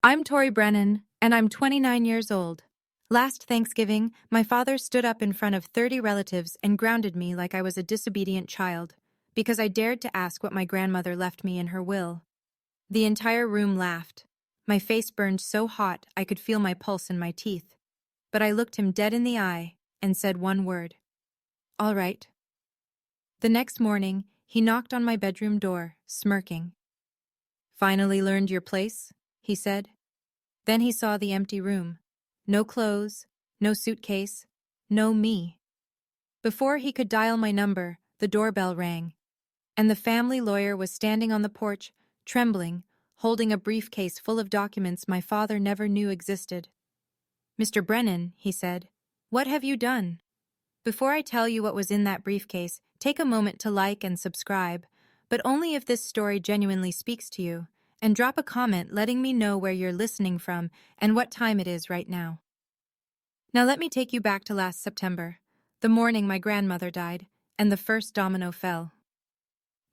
I'm Tori Brennan, and I'm 29 years old. Last Thanksgiving, my father stood up in front of 30 relatives and grounded me like I was a disobedient child, because I dared to ask what my grandmother left me in her will. The entire room laughed. My face burned so hot I could feel my pulse in my teeth. But I looked him dead in the eye and said one word. All right. The next morning, he knocked on my bedroom door, smirking. Finally learned your place? He said. Then he saw the empty room. No clothes, no suitcase, no me. Before he could dial my number, the doorbell rang, and the family lawyer was standing on the porch, trembling, holding a briefcase full of documents my father never knew existed. Mr. Brennan, he said, what have you done? Before I tell you what was in that briefcase, take a moment to like and subscribe, but only if this story genuinely speaks to you. And drop a comment letting me know where you're listening from and what time it is right now. Now let me take you back to last September, the morning my grandmother died, and the first domino fell.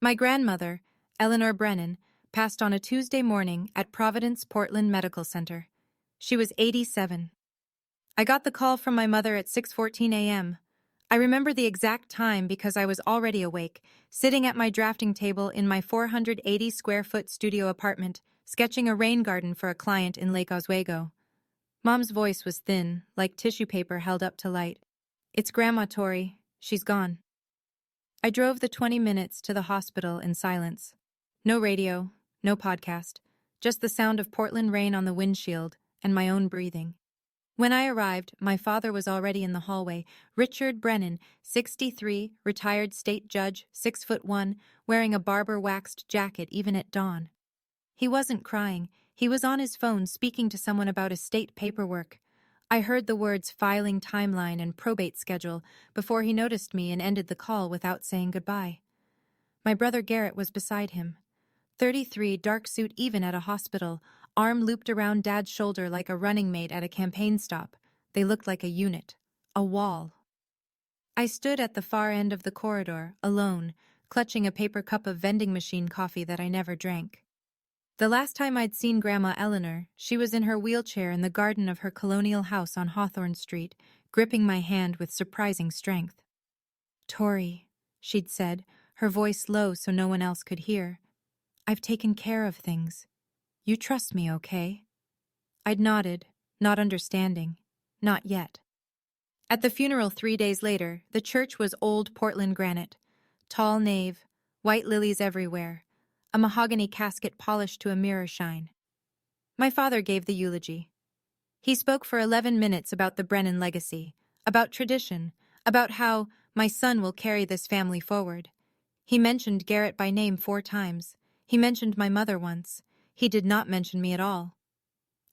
My grandmother, Eleanor Brennan, passed on a Tuesday morning at Providence Portland Medical Center. She was 87. I got the call from my mother at 6:14 a.m. I remember the exact time because I was already awake, sitting at my drafting table in my 480-square-foot studio apartment, sketching a rain garden for a client in Lake Oswego. Mom's voice was thin, like tissue paper held up to light. It's Grandma Tori. She's gone. I drove the 20 minutes to the hospital in silence. No radio, no podcast, just the sound of Portland rain on the windshield and my own breathing. When I arrived, my father was already in the hallway. Richard Brennan, 63, retired state judge, 6'1", wearing a barber-waxed jacket even at dawn. He wasn't crying. He was on his phone speaking to someone about estate paperwork. I heard the words filing timeline and probate schedule before he noticed me and ended the call without saying goodbye. My brother Garrett was beside him. 33, dark suit even at a hospital, arm looped around Dad's shoulder like a running mate at a campaign stop. They looked like a unit, a wall. I stood at the far end of the corridor, alone, clutching a paper cup of vending machine coffee that I never drank. The last time I'd seen Grandma Eleanor, she was in her wheelchair in the garden of her colonial house on Hawthorne Street, gripping my hand with surprising strength. Tori, she'd said, her voice low so no one else could hear. I've taken care of things. You trust me, okay? I'd nodded, not understanding. Not yet. At the funeral 3 days later, the church was old Portland granite. Tall nave, white lilies everywhere, a mahogany casket polished to a mirror shine. My father gave the eulogy. He spoke for 11 minutes about the Brennan legacy, about tradition, about how my son will carry this family forward. He mentioned Garrett by name 4 times. He mentioned my mother once. He did not mention me at all.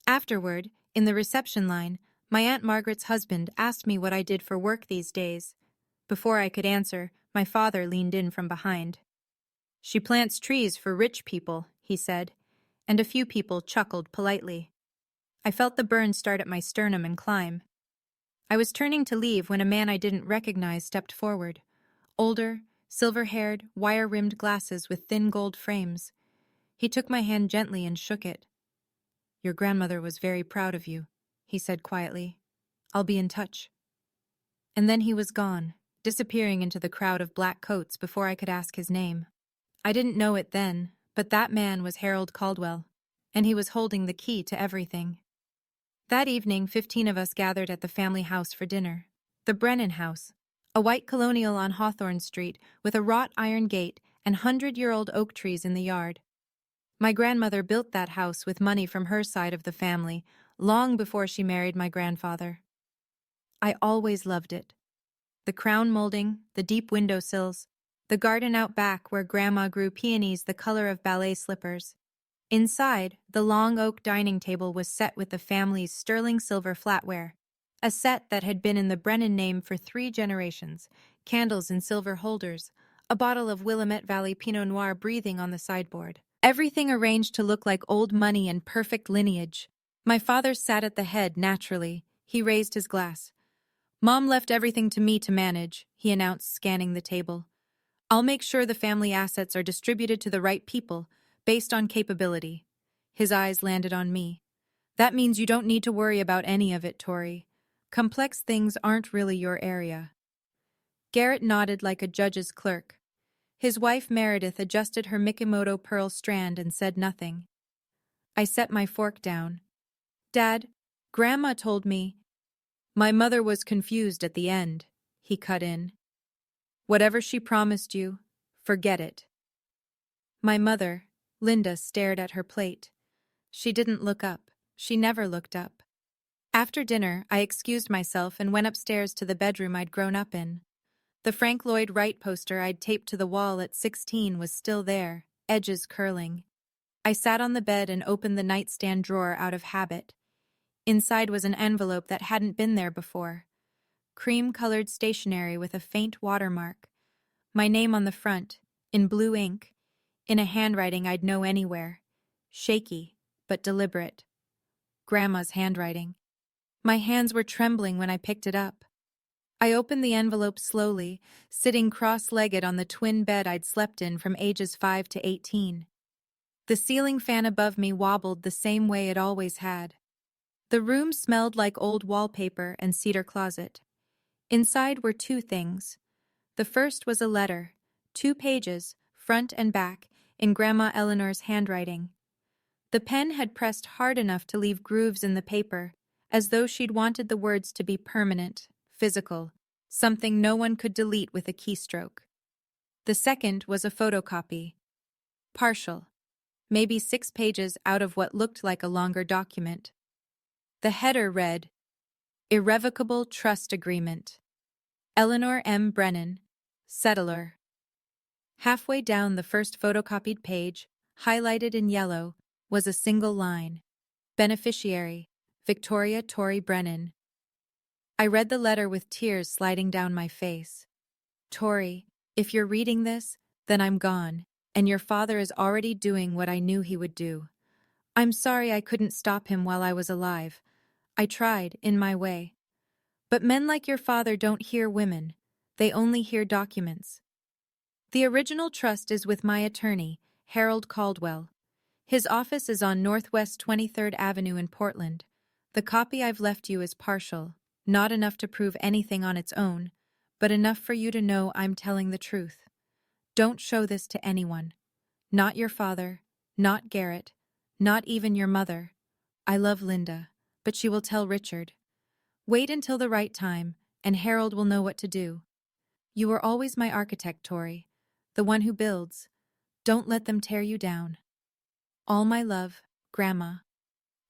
Afterward, in the reception line, my Aunt Margaret's husband asked me what I did for work these days. Before I could answer, my father leaned in from behind. She plants trees for rich people, he said, and a few people chuckled politely. I felt the burn start at my sternum and climb. I was turning to leave when a man I didn't recognize stepped forward. Older, silver-haired, wire-rimmed glasses with thin gold frames. He took my hand gently and shook it. Your grandmother was very proud of you, he said quietly. I'll be in touch. And then he was gone, disappearing into the crowd of black coats before I could ask his name. I didn't know it then, but that man was Harold Caldwell, and he was holding the key to everything. That evening, 15 of us gathered at the family house for dinner. The Brennan house, a white colonial on Hawthorne Street with a wrought iron gate and 100-year-old oak trees in the yard. My grandmother built that house with money from her side of the family, long before she married my grandfather. I always loved it. The crown molding, the deep windowsills, the garden out back where Grandma grew peonies the color of ballet slippers. Inside, the long oak dining table was set with the family's sterling silver flatware, a set that had been in the Brennan name for 3 generations, candles in silver holders, a bottle of Willamette Valley Pinot Noir breathing on the sideboard. Everything arranged to look like old money and perfect lineage. My father sat at the head naturally. He raised his glass. Mom left everything to me to manage, he announced, scanning the table. I'll make sure the family assets are distributed to the right people, based on capability. His eyes landed on me. That means you don't need to worry about any of it, Tori. Complex things aren't really your area. Garrett nodded like a judge's clerk. His wife Meredith adjusted her Mikimoto pearl strand and said nothing. I set my fork down. Dad, Grandma told me. My mother was confused at the end, he cut in. Whatever she promised you, forget it. My mother, Linda, stared at her plate. She didn't look up. She never looked up. After dinner, I excused myself and went upstairs to the bedroom I'd grown up in. The Frank Lloyd Wright poster I'd taped to the wall at 16 was still there, edges curling. I sat on the bed and opened the nightstand drawer out of habit. Inside was an envelope that hadn't been there before. Cream-colored stationery with a faint watermark. My name on the front, in blue ink, in a handwriting I'd know anywhere. Shaky, but deliberate. Grandma's handwriting. My hands were trembling when I picked it up. I opened the envelope slowly, sitting cross-legged on the twin bed I'd slept in from ages 5 to 18. The ceiling fan above me wobbled the same way it always had. The room smelled like old wallpaper and cedar closet. Inside were two things. The first was a letter, 2 pages, front and back, in Grandma Eleanor's handwriting. The pen had pressed hard enough to leave grooves in the paper, as though she'd wanted the words to be permanent, physical, something no one could delete with a keystroke. The second was a photocopy. Partial. Maybe 6 pages out of what looked like a longer document. The header read, Irrevocable Trust Agreement. Eleanor M. Brennan, Settler. Halfway down the first photocopied page, highlighted in yellow, was a single line. Beneficiary, Victoria Tori Brennan. I read the letter with tears sliding down my face. Tori, if you're reading this, then I'm gone, and your father is already doing what I knew he would do. I'm sorry I couldn't stop him while I was alive. I tried, in my way. But men like your father don't hear women. They only hear documents. The original trust is with my attorney, Harold Caldwell. His office is on Northwest 23rd Avenue in Portland. The copy I've left you is partial, not enough to prove anything on its own, but enough for you to know I'm telling the truth. Don't show this to anyone. Not your father, not Garrett, not even your mother. I love Linda, but she will tell Richard. Wait until the right time, and Harold will know what to do. You were always my architect, Tori, the one who builds. Don't let them tear you down. All my love, Grandma.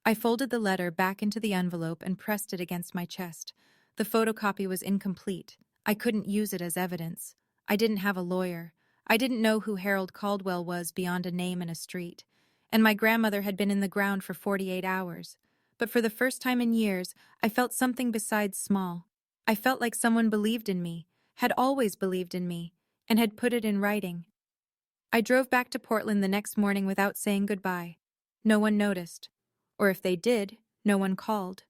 I folded the letter back into the envelope and pressed it against my chest. The photocopy was incomplete. I couldn't use it as evidence. I didn't have a lawyer. I didn't know who Harold Caldwell was beyond a name and a street. And my grandmother had been in the ground for 48 hours. But for the first time in years, I felt something besides small. I felt like someone believed in me, had always believed in me, and had put it in writing. I drove back to Portland the next morning without saying goodbye. No one noticed. Or if they did, no one called.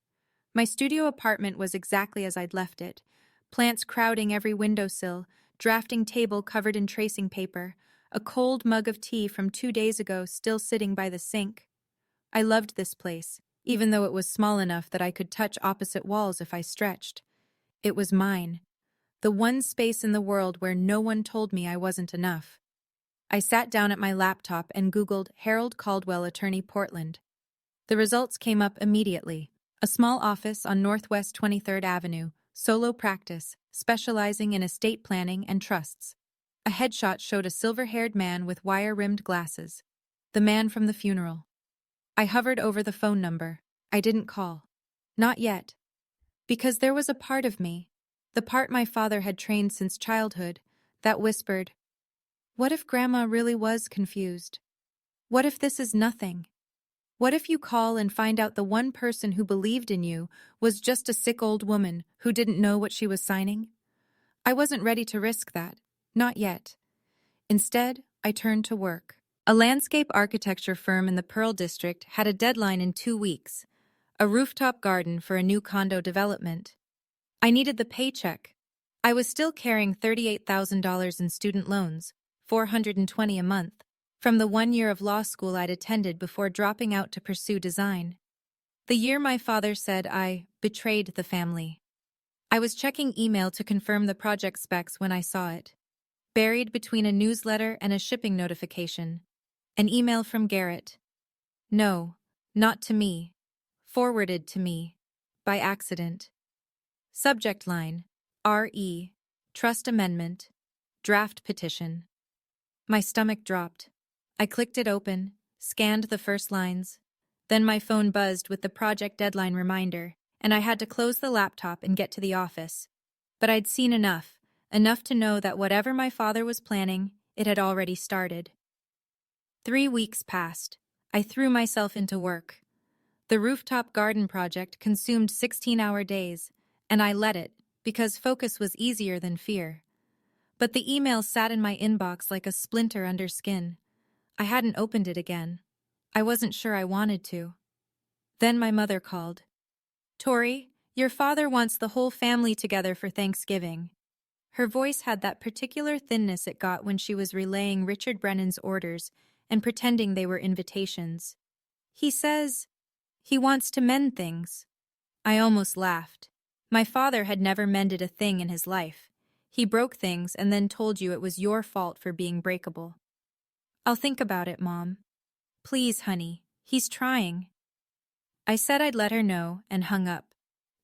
My studio apartment was exactly as I'd left it. Plants crowding every windowsill, drafting table covered in tracing paper, a cold mug of tea from 2 days ago still sitting by the sink. I loved this place, even though it was small enough that I could touch opposite walls if I stretched. It was mine. The one space in the world where no one told me I wasn't enough. I sat down at my laptop and Googled Harold Caldwell Attorney Portland. The results came up immediately. A small office on Northwest 23rd Avenue, solo practice, specializing in estate planning and trusts. A headshot showed a silver-haired man with wire-rimmed glasses. The man from the funeral. I hovered over the phone number. I didn't call. Not yet. Because there was a part of me, the part my father had trained since childhood, that whispered, what if Grandma really was confused? What if this is nothing? What if you call and find out the one person who believed in you was just a sick old woman who didn't know what she was signing? I wasn't ready to risk that. Not yet. Instead, I turned to work. A landscape architecture firm in the Pearl District had a deadline in 2 weeks. A rooftop garden for a new condo development. I needed the paycheck. I was still carrying $38,000 in student loans, $420 a month, from the 1 year of law school I'd attended before dropping out to pursue design. The year my father said I betrayed the family. I was checking email to confirm the project specs when I saw it. Buried between a newsletter and a shipping notification. An email from Garrett. No, not to me. Forwarded to me. By accident. Subject line. R.E. Trust Amendment. Draft Petition. My stomach dropped. I clicked it open, scanned the first lines. Then my phone buzzed with the project deadline reminder, and I had to close the laptop and get to the office. But I'd seen enough to know that whatever my father was planning, it had already started. 3 weeks passed. I threw myself into work. The rooftop garden project consumed 16-hour days, and I let it, because focus was easier than fear. But the email sat in my inbox like a splinter under skin. I hadn't opened it again. I wasn't sure I wanted to. Then my mother called. "Tori, your father wants the whole family together for Thanksgiving." Her voice had that particular thinness it got when she was relaying Richard Brennan's orders and pretending they were invitations. "He says he wants to mend things." I almost laughed. My father had never mended a thing in his life. He broke things and then told you it was your fault for being breakable. "I'll think about it, Mom." "Please, honey, he's trying." I said I'd let her know and hung up.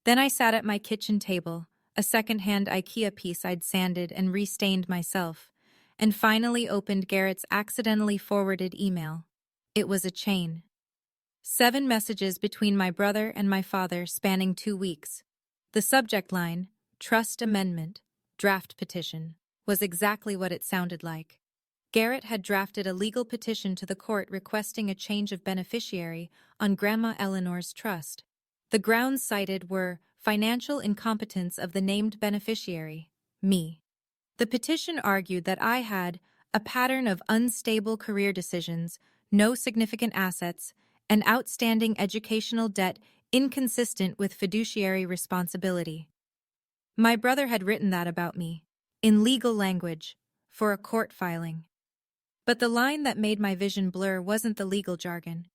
Then I sat at my kitchen table, a second-hand IKEA piece I'd sanded and restained myself, and finally opened Garrett's accidentally forwarded email. It was a chain. 7 messages between my brother and my father spanning 2 weeks. The subject line, Trust Amendment, Draft Petition, was exactly what it sounded like. Garrett had drafted a legal petition to the court requesting a change of beneficiary on Grandma Eleanor's trust. The grounds cited were financial incompetence of the named beneficiary, me. The petition argued that I had a pattern of unstable career decisions, no significant assets, and outstanding educational debt inconsistent with fiduciary responsibility. My brother had written that about me, in legal language, for a court filing. But the line that made my vision blur wasn't the legal jargon.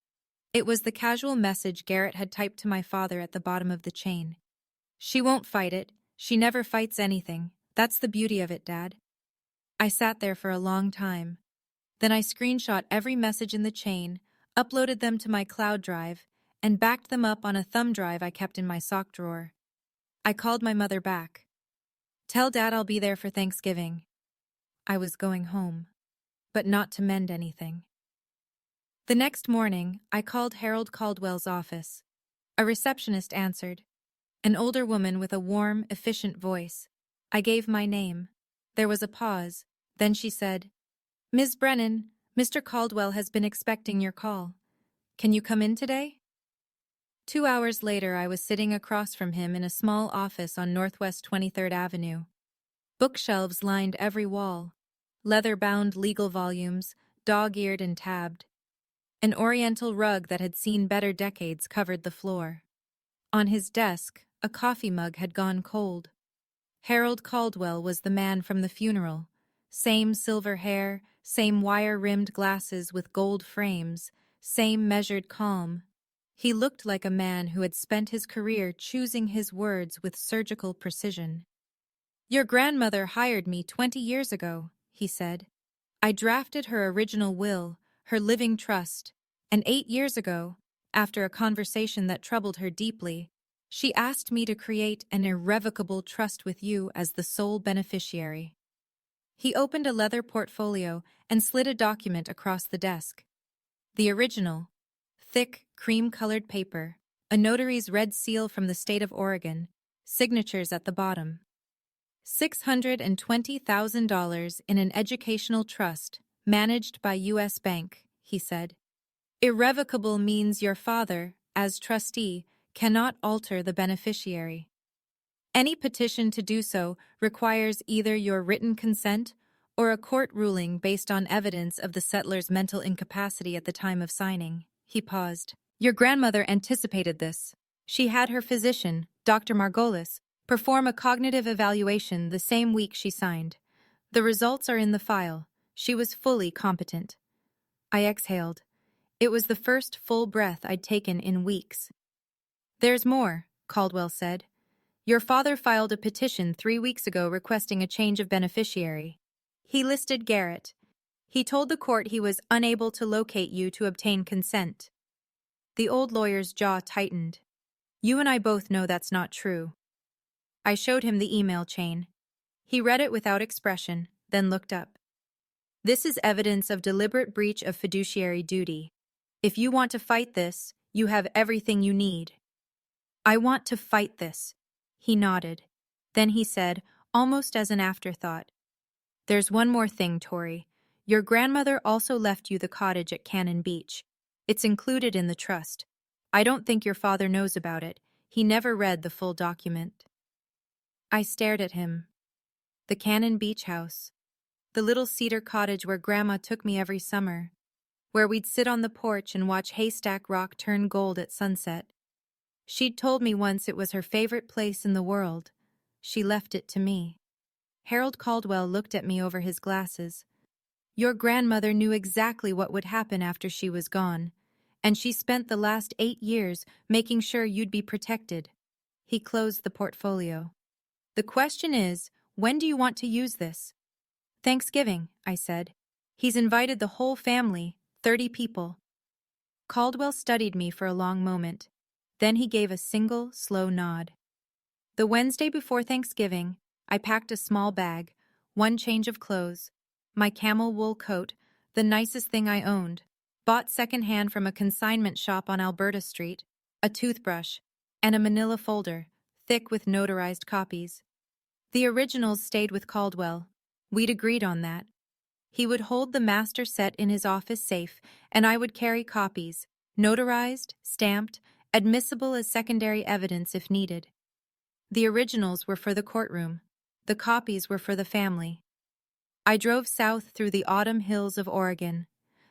It was the casual message Garrett had typed to my father at the bottom of the chain. "She won't fight it. She never fights anything. That's the beauty of it, Dad." I sat there for a long time. Then I screenshot every message in the chain, uploaded them to my cloud drive, and backed them up on a thumb drive I kept in my sock drawer. I called my mother back. "Tell Dad I'll be there for Thanksgiving." I was going home, but not to mend anything. The next morning, I called Harold Caldwell's office. A receptionist answered. An older woman with a warm, efficient voice. I gave my name. There was a pause. Then she said, "Ms. Brennan, Mr. Caldwell has been expecting your call. Can you come in today?" 2 hours later, I was sitting across from him in a small office on Northwest 23rd Avenue. Bookshelves lined every wall. Leather-bound legal volumes, dog-eared and tabbed. An oriental rug that had seen better decades covered the floor. On his desk, a coffee mug had gone cold. Harold Caldwell was the man from the funeral. Same silver hair, same wire-rimmed glasses with gold frames, same measured calm. He looked like a man who had spent his career choosing his words with surgical precision. "Your grandmother hired me 20 years ago," he said. "I drafted her original will, her living trust, and 8 years ago, after a conversation that troubled her deeply, she asked me to create an irrevocable trust with you as the sole beneficiary." He opened a leather portfolio and slid a document across the desk. The original, thick, cream-colored paper, a notary's red seal from the state of Oregon, signatures at the bottom. $620,000 in an educational trust, managed by U.S. Bank, he said. Irrevocable means your father, as trustee, cannot alter the beneficiary. Any petition to do so requires either your written consent or a court ruling based on evidence of the settler's mental incapacity at the time of signing. He paused. Your grandmother anticipated this. She had her physician, Dr. Margolis, perform a cognitive evaluation the same week she signed. The results are in the file. She was fully competent. I exhaled. It was the first full breath I'd taken in weeks. There's more, Caldwell said. Your father filed a petition 3 weeks ago requesting a change of beneficiary. He listed Garrett. He told the court he was unable to locate you to obtain consent. The old lawyer's jaw tightened. You and I both know that's not true. I showed him the email chain. He read it without expression, then looked up. This is evidence of deliberate breach of fiduciary duty. If you want to fight this, you have everything you need. I want to fight this. He nodded. Then he said, almost as an afterthought, there's one more thing, Tori. Your grandmother also left you the cottage at Cannon Beach. It's included in the trust. I don't think your father knows about it. He never read the full document. I stared at him. The Cannon Beach house. The little cedar cottage where Grandma took me every summer. Where we'd sit on the porch and watch Haystack Rock turn gold at sunset. She'd told me once it was her favorite place in the world. She left it to me. Harold Caldwell looked at me over his glasses. Your grandmother knew exactly what would happen after she was gone, and she spent the last 8 years making sure you'd be protected. He closed the portfolio. The question is, when do you want to use this? Thanksgiving, I said. He's invited the whole family, 30 people. Caldwell studied me for a long moment. Then he gave a single, slow nod. The Wednesday before Thanksgiving, I packed a small bag, one change of clothes, my camel wool coat, the nicest thing I owned, bought secondhand from a consignment shop on Alberta Street, a toothbrush, and a manila folder, thick with notarized copies. The originals stayed with Caldwell. We'd agreed on that. He would hold the master set in his office safe, and I would carry copies, notarized, stamped, admissible as secondary evidence if needed. The originals were for the courtroom. The copies were for the family. I drove south through the autumn hills of Oregon.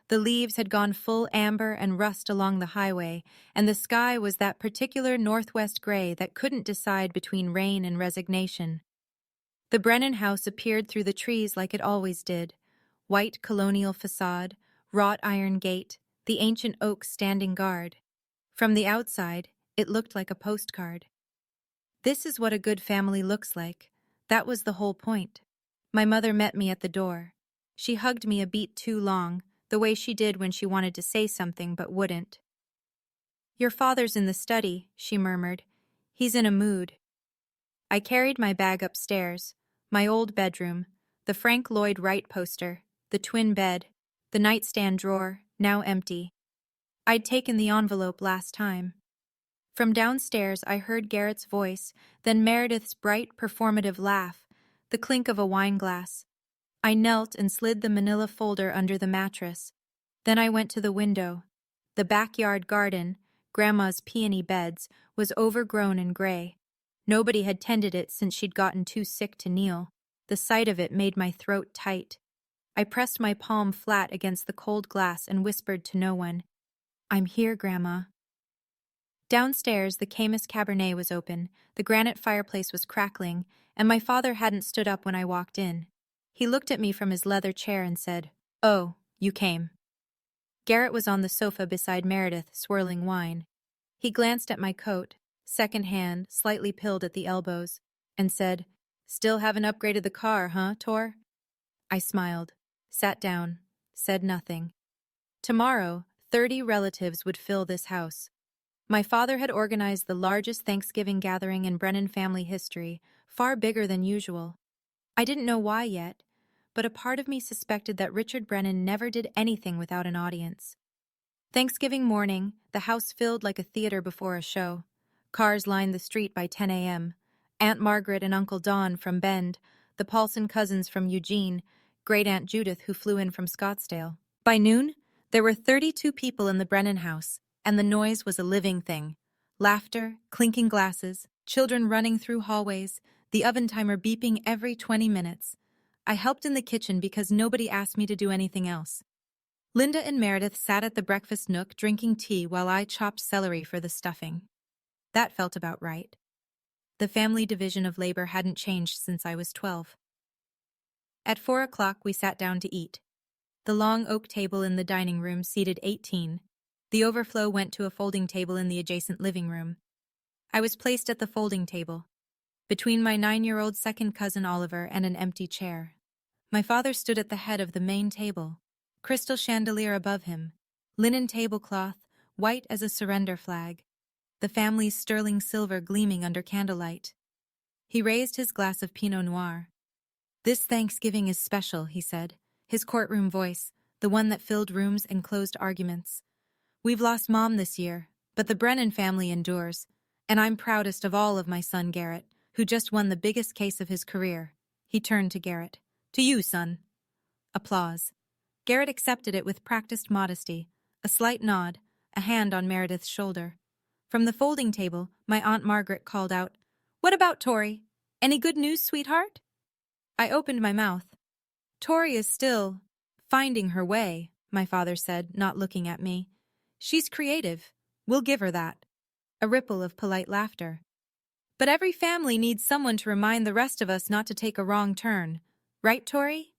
The leaves had gone full amber and rust along the highway, and the sky was that particular northwest gray that couldn't decide between rain and resignation. The Brennan house appeared through the trees like it always did. White colonial facade, wrought iron gate, the ancient oaks standing guard. From the outside, it looked like a postcard. This is what a good family looks like. That was the whole point. My mother met me at the door. She hugged me a beat too long, the way she did when she wanted to say something but wouldn't. Your father's in the study, she murmured. He's in a mood. I carried my bag upstairs, my old bedroom, the Frank Lloyd Wright poster, the twin bed, the nightstand drawer, now empty. I'd taken the envelope last time. From downstairs I heard Garrett's voice, then Meredith's bright, performative laugh, the clink of a wine glass. I knelt and slid the manila folder under the mattress. Then I went to the window. The backyard garden, Grandma's peony beds, was overgrown and gray. Nobody had tended it since she'd gotten too sick to kneel. The sight of it made my throat tight. I pressed my palm flat against the cold glass and whispered to no one, I'm here, Grandma. Downstairs, the Camus Cabernet was open, the granite fireplace was crackling, and my father hadn't stood up when I walked in. He looked at me from his leather chair and said, Oh, you came. Garrett was on the sofa beside Meredith, swirling wine. He glanced at my coat, second-hand, slightly pilled at the elbows, and said, Still haven't upgraded the car, huh, Tor? I smiled, sat down, said nothing. Tomorrow, 30 relatives would fill this house. My father had organized the largest Thanksgiving gathering in Brennan family history, far bigger than usual. I didn't know why yet, but a part of me suspected that Richard Brennan never did anything without an audience. Thanksgiving morning, the house filled like a theater before a show. Cars lined the street by 10 a.m. Aunt Margaret and Uncle Don from Bend, the Paulson cousins from Eugene, Great-Aunt Judith who flew in from Scottsdale. By noon, there were 32 people in the Brennan house, and the noise was a living thing. Laughter, clinking glasses, children running through hallways, the oven timer beeping every 20 minutes. I helped in the kitchen because nobody asked me to do anything else. Linda and Meredith sat at the breakfast nook drinking tea while I chopped celery for the stuffing. That felt about right. The family division of labor hadn't changed since I was 12. At 4 o'clock we sat down to eat. The long oak table in the dining room seated 18. The overflow went to a folding table in the adjacent living room. I was placed at the folding table, between my 9-year-old second cousin Oliver and an empty chair. My father stood at the head of the main table, crystal chandelier above him, linen tablecloth, white as a surrender flag, the family's sterling silver gleaming under candlelight. He raised his glass of Pinot Noir. "This Thanksgiving is special," he said, his courtroom voice, the one that filled rooms and closed arguments. "We've lost Mom this year, but the Brennan family endures, and I'm proudest of all of my son Garrett, who just won the biggest case of his career." He turned to Garrett. "To you, son." Applause. Garrett accepted it with practiced modesty, a slight nod, a hand on Meredith's shoulder. From the folding table, my Aunt Margaret called out, "What about Tori? Any good news, sweetheart?" I opened my mouth. "Tori is still finding her way," my father said, not looking at me. "She's creative. We'll give her that." A ripple of polite laughter. "But every family needs someone to remind the rest of us not to take a wrong turn. Right, Tori?"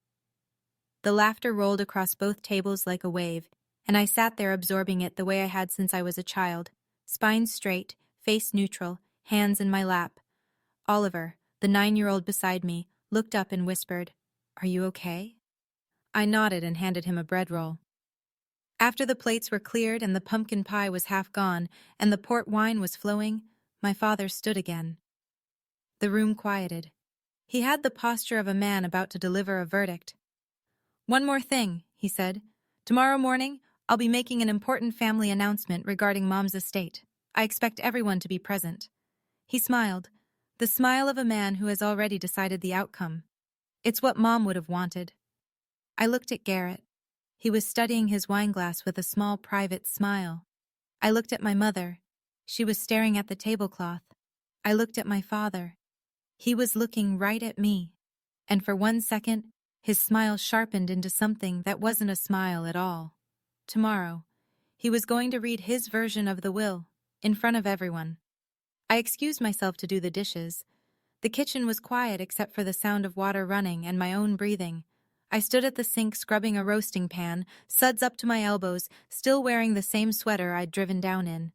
The laughter rolled across both tables like a wave, and I sat there absorbing it the way I had since I was a child, spine straight, face neutral, hands in my lap. Oliver, the 9-year-old beside me, looked up and whispered, "Are you okay?" I nodded and handed him a bread roll. After the plates were cleared and the pumpkin pie was half gone and the port wine was flowing, my father stood again. The room quieted. He had the posture of a man about to deliver a verdict. "One more thing," he said. "Tomorrow morning, I'll be making an important family announcement regarding Mom's estate. I expect everyone to be present." He smiled, the smile of a man who has already decided the outcome. It's what Mom would have wanted. I looked at Garrett. He was studying his wineglass with a small private smile. I looked at my mother. She was staring at the tablecloth. I looked at my father. He was looking right at me. And for 1 second, his smile sharpened into something that wasn't a smile at all. Tomorrow, he was going to read his version of the will, in front of everyone. I excused myself to do the dishes. The kitchen was quiet except for the sound of water running and my own breathing. I stood at the sink scrubbing a roasting pan, suds up to my elbows, still wearing the same sweater I'd driven down in.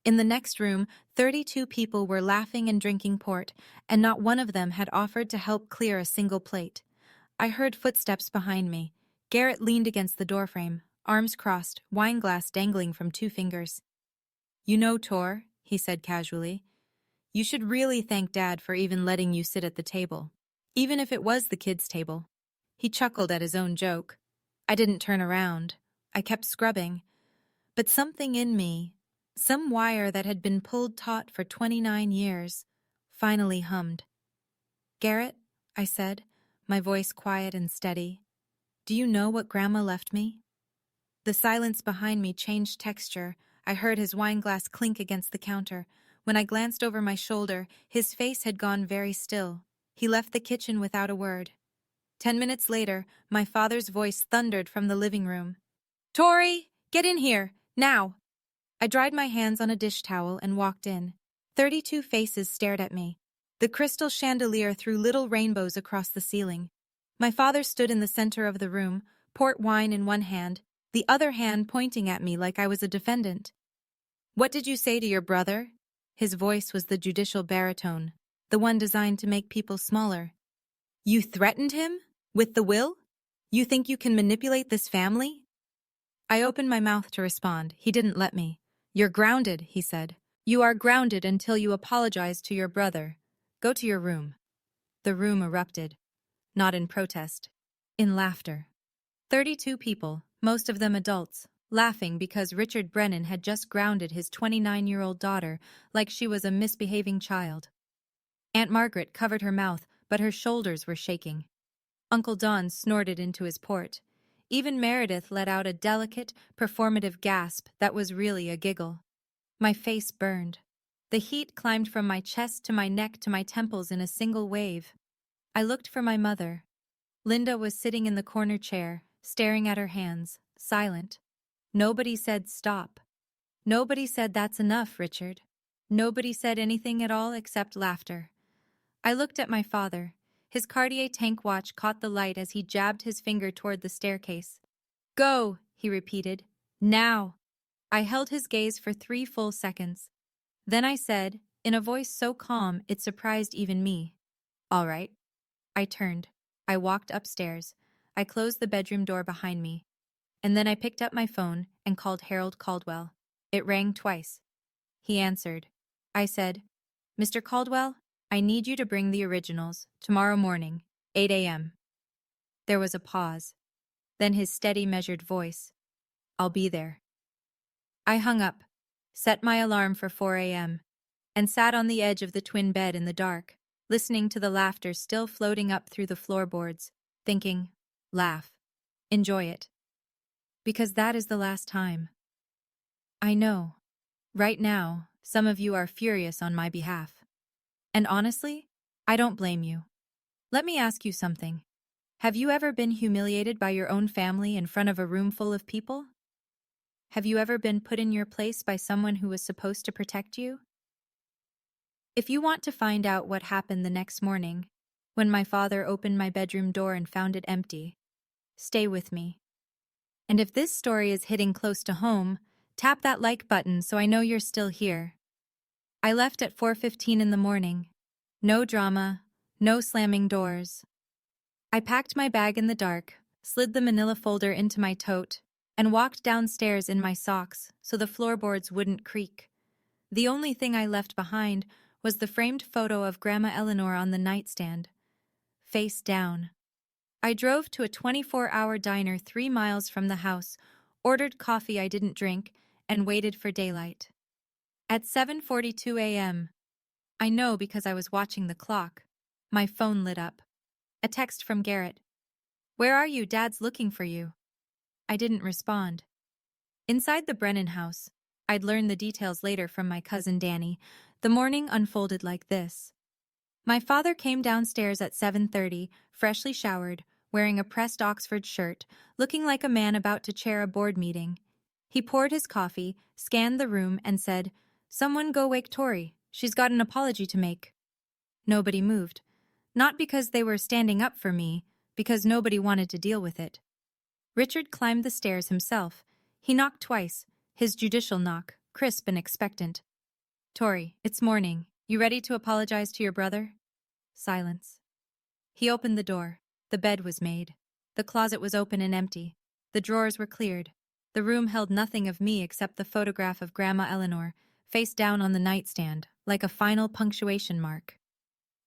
In the next room, 32 people were laughing and drinking port, and not one of them had offered to help clear a single plate. I heard footsteps behind me. Garrett leaned against the doorframe, arms crossed, wineglass dangling from 2 fingers. "You know, Tor," he said casually, "you should really thank Dad for even letting you sit at the table, even if it was the kids' table." He chuckled at his own joke. I didn't turn around. I kept scrubbing. But something in me, some wire that had been pulled taut for 29 years, finally hummed. "Garrett," I said, my voice quiet and steady, "do you know what Grandma left me?" The silence behind me changed texture. I heard his wineglass clink against the counter. When I glanced over my shoulder, his face had gone very still. He left the kitchen without a word. 10 minutes later, my father's voice thundered from the living room. "Tori, get in here, now!" I dried my hands on a dish towel and walked in. 32 faces stared at me. The crystal chandelier threw little rainbows across the ceiling. My father stood in the center of the room, port wine in one hand, the other hand pointing at me like I was a defendant. "What did you say to your brother?" His voice was the judicial baritone, the one designed to make people smaller. "You threatened him? With the will? You think you can manipulate this family?" I opened my mouth to respond. He didn't let me. "You're grounded," he said. "You are grounded until you apologize to your brother. Go to your room." The room erupted. Not in protest. In laughter. 32 people, most of them adults, laughing because Richard Brennan had just grounded his 29-year-old daughter like she was a misbehaving child. Aunt Margaret covered her mouth, but her shoulders were shaking. Uncle Don snorted into his port. Even Meredith let out a delicate, performative gasp that was really a giggle. My face burned. The heat climbed from my chest to my neck to my temples in a single wave. I looked for my mother. Linda was sitting in the corner chair, staring at her hands, silent. Nobody said stop. Nobody said that's enough, Richard. Nobody said anything at all except laughter. I looked at my father. His Cartier tank watch caught the light as he jabbed his finger toward the staircase. "Go," he repeated. "Now." I held his gaze for 3 full seconds. Then I said, in a voice so calm it surprised even me. All right. I turned. I walked upstairs. I closed the bedroom door behind me. And then I picked up my phone and called Harold Caldwell. It rang twice. He answered. I said, Mr. Caldwell, I need you to bring the originals, tomorrow morning, 8 a.m. There was a pause. Then his steady, measured voice. I'll be there. I hung up, set my alarm for 4 a.m., and sat on the edge of the twin bed in the dark, listening to the laughter still floating up through the floorboards, thinking, laugh, enjoy it. Because that is the last time. I know. Right now, some of you are furious on my behalf. And honestly, I don't blame you. Let me ask you something. Have you ever been humiliated by your own family in front of a room full of people? Have you ever been put in your place by someone who was supposed to protect you? If you want to find out what happened the next morning, when my father opened my bedroom door and found it empty, stay with me. And if this story is hitting close to home, tap that like button so I know you're still here. I left at 4:15 in the morning. No drama, no slamming doors. I packed my bag in the dark, slid the manila folder into my tote, and walked downstairs in my socks so the floorboards wouldn't creak. The only thing I left behind was the framed photo of Grandma Eleanor on the nightstand, face down. I drove to a 24-hour diner 3 miles from the house, ordered coffee I didn't drink, and waited for daylight. At 7:42 a.m., I know because I was watching the clock, my phone lit up. A text from Garrett. Where are you? Dad's looking for you. I didn't respond. Inside the Brennan house, I'd learn the details later from my cousin Danny, the morning unfolded like this. My father came downstairs at 7:30, freshly showered, wearing a pressed Oxford shirt, looking like a man about to chair a board meeting. He poured his coffee, scanned the room, and said, Someone go wake Tori. She's got an apology to make. Nobody moved. Not because they were standing up for me, because nobody wanted to deal with it. Richard climbed the stairs himself. He knocked twice, his judicial knock, crisp and expectant. Tori, it's morning. You ready to apologize to your brother? Silence. He opened the door. The bed was made. The closet was open and empty. The drawers were cleared. The room held nothing of me except the photograph of Grandma Eleanor, face down on the nightstand, like a final punctuation mark.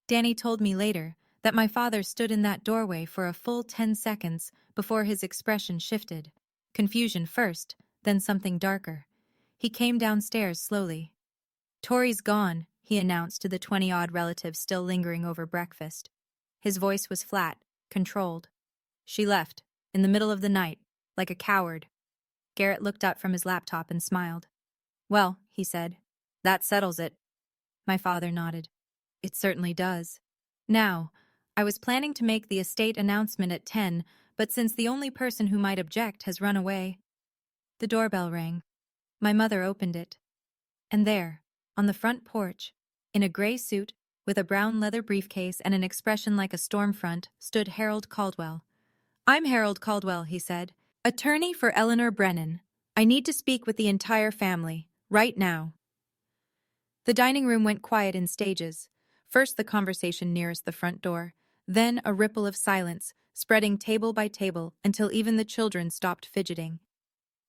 Danny told me later that my father stood in that doorway for a full 10 seconds before his expression shifted. Confusion first, then something darker. He came downstairs slowly. Tori's gone, he announced to the 20-odd relatives still lingering over breakfast. His voice was flat, controlled. She left, in the middle of the night, like a coward. Garrett looked up from his laptop and smiled. Well, he said, that settles it. My father nodded. It certainly does. Now, I was planning to make the estate announcement at 10, but since the only person who might object has run away. The doorbell rang. My mother opened it. And there, on the front porch, in a gray suit, with a brown leather briefcase and an expression like a storm front, stood Harold Caldwell. I'm Harold Caldwell, he said, attorney for Eleanor Brennan. I need to speak with the entire family, right now. The dining room went quiet in stages. First the conversation nearest the front door, then a ripple of silence, spreading table by table until even the children stopped fidgeting.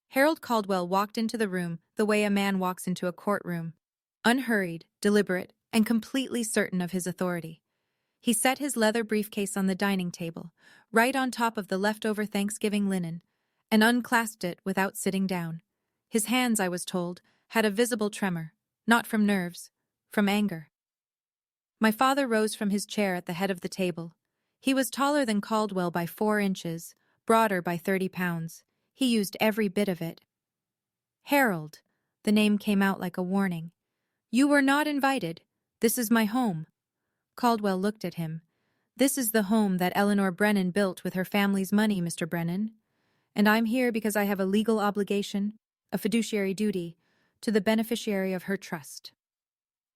Harold Caldwell walked into the room the way a man walks into a courtroom, unhurried, deliberate, and completely certain of his authority. He set his leather briefcase on the dining table, right on top of the leftover Thanksgiving linen, and unclasped it without sitting down. His hands, I was told, had a visible tremor, not from nerves, from anger. My father rose from his chair at the head of the table. He was taller than Caldwell by 4 inches, broader by 30 pounds. He used every bit of it. Harold, the name came out like a warning. You were not invited. This is my home. Caldwell looked at him. This is the home that Eleanor Brennan built with her family's money, Mr. Brennan. And I'm here because I have a legal obligation, a fiduciary duty, to the beneficiary of her trust.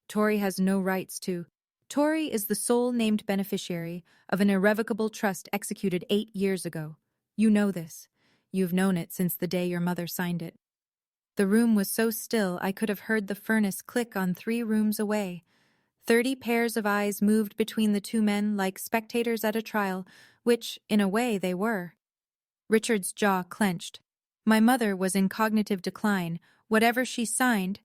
Tori has no rights to. Tori is the sole named beneficiary of an irrevocable trust executed 8 years ago. You know this. You've known it since the day your mother signed it. The room was so still I could have heard the furnace click on 3 rooms away. 30 pairs of eyes moved between the two men like spectators at a trial, which, in a way, they were. Richard's jaw clenched. My mother was in cognitive decline. Whatever she signed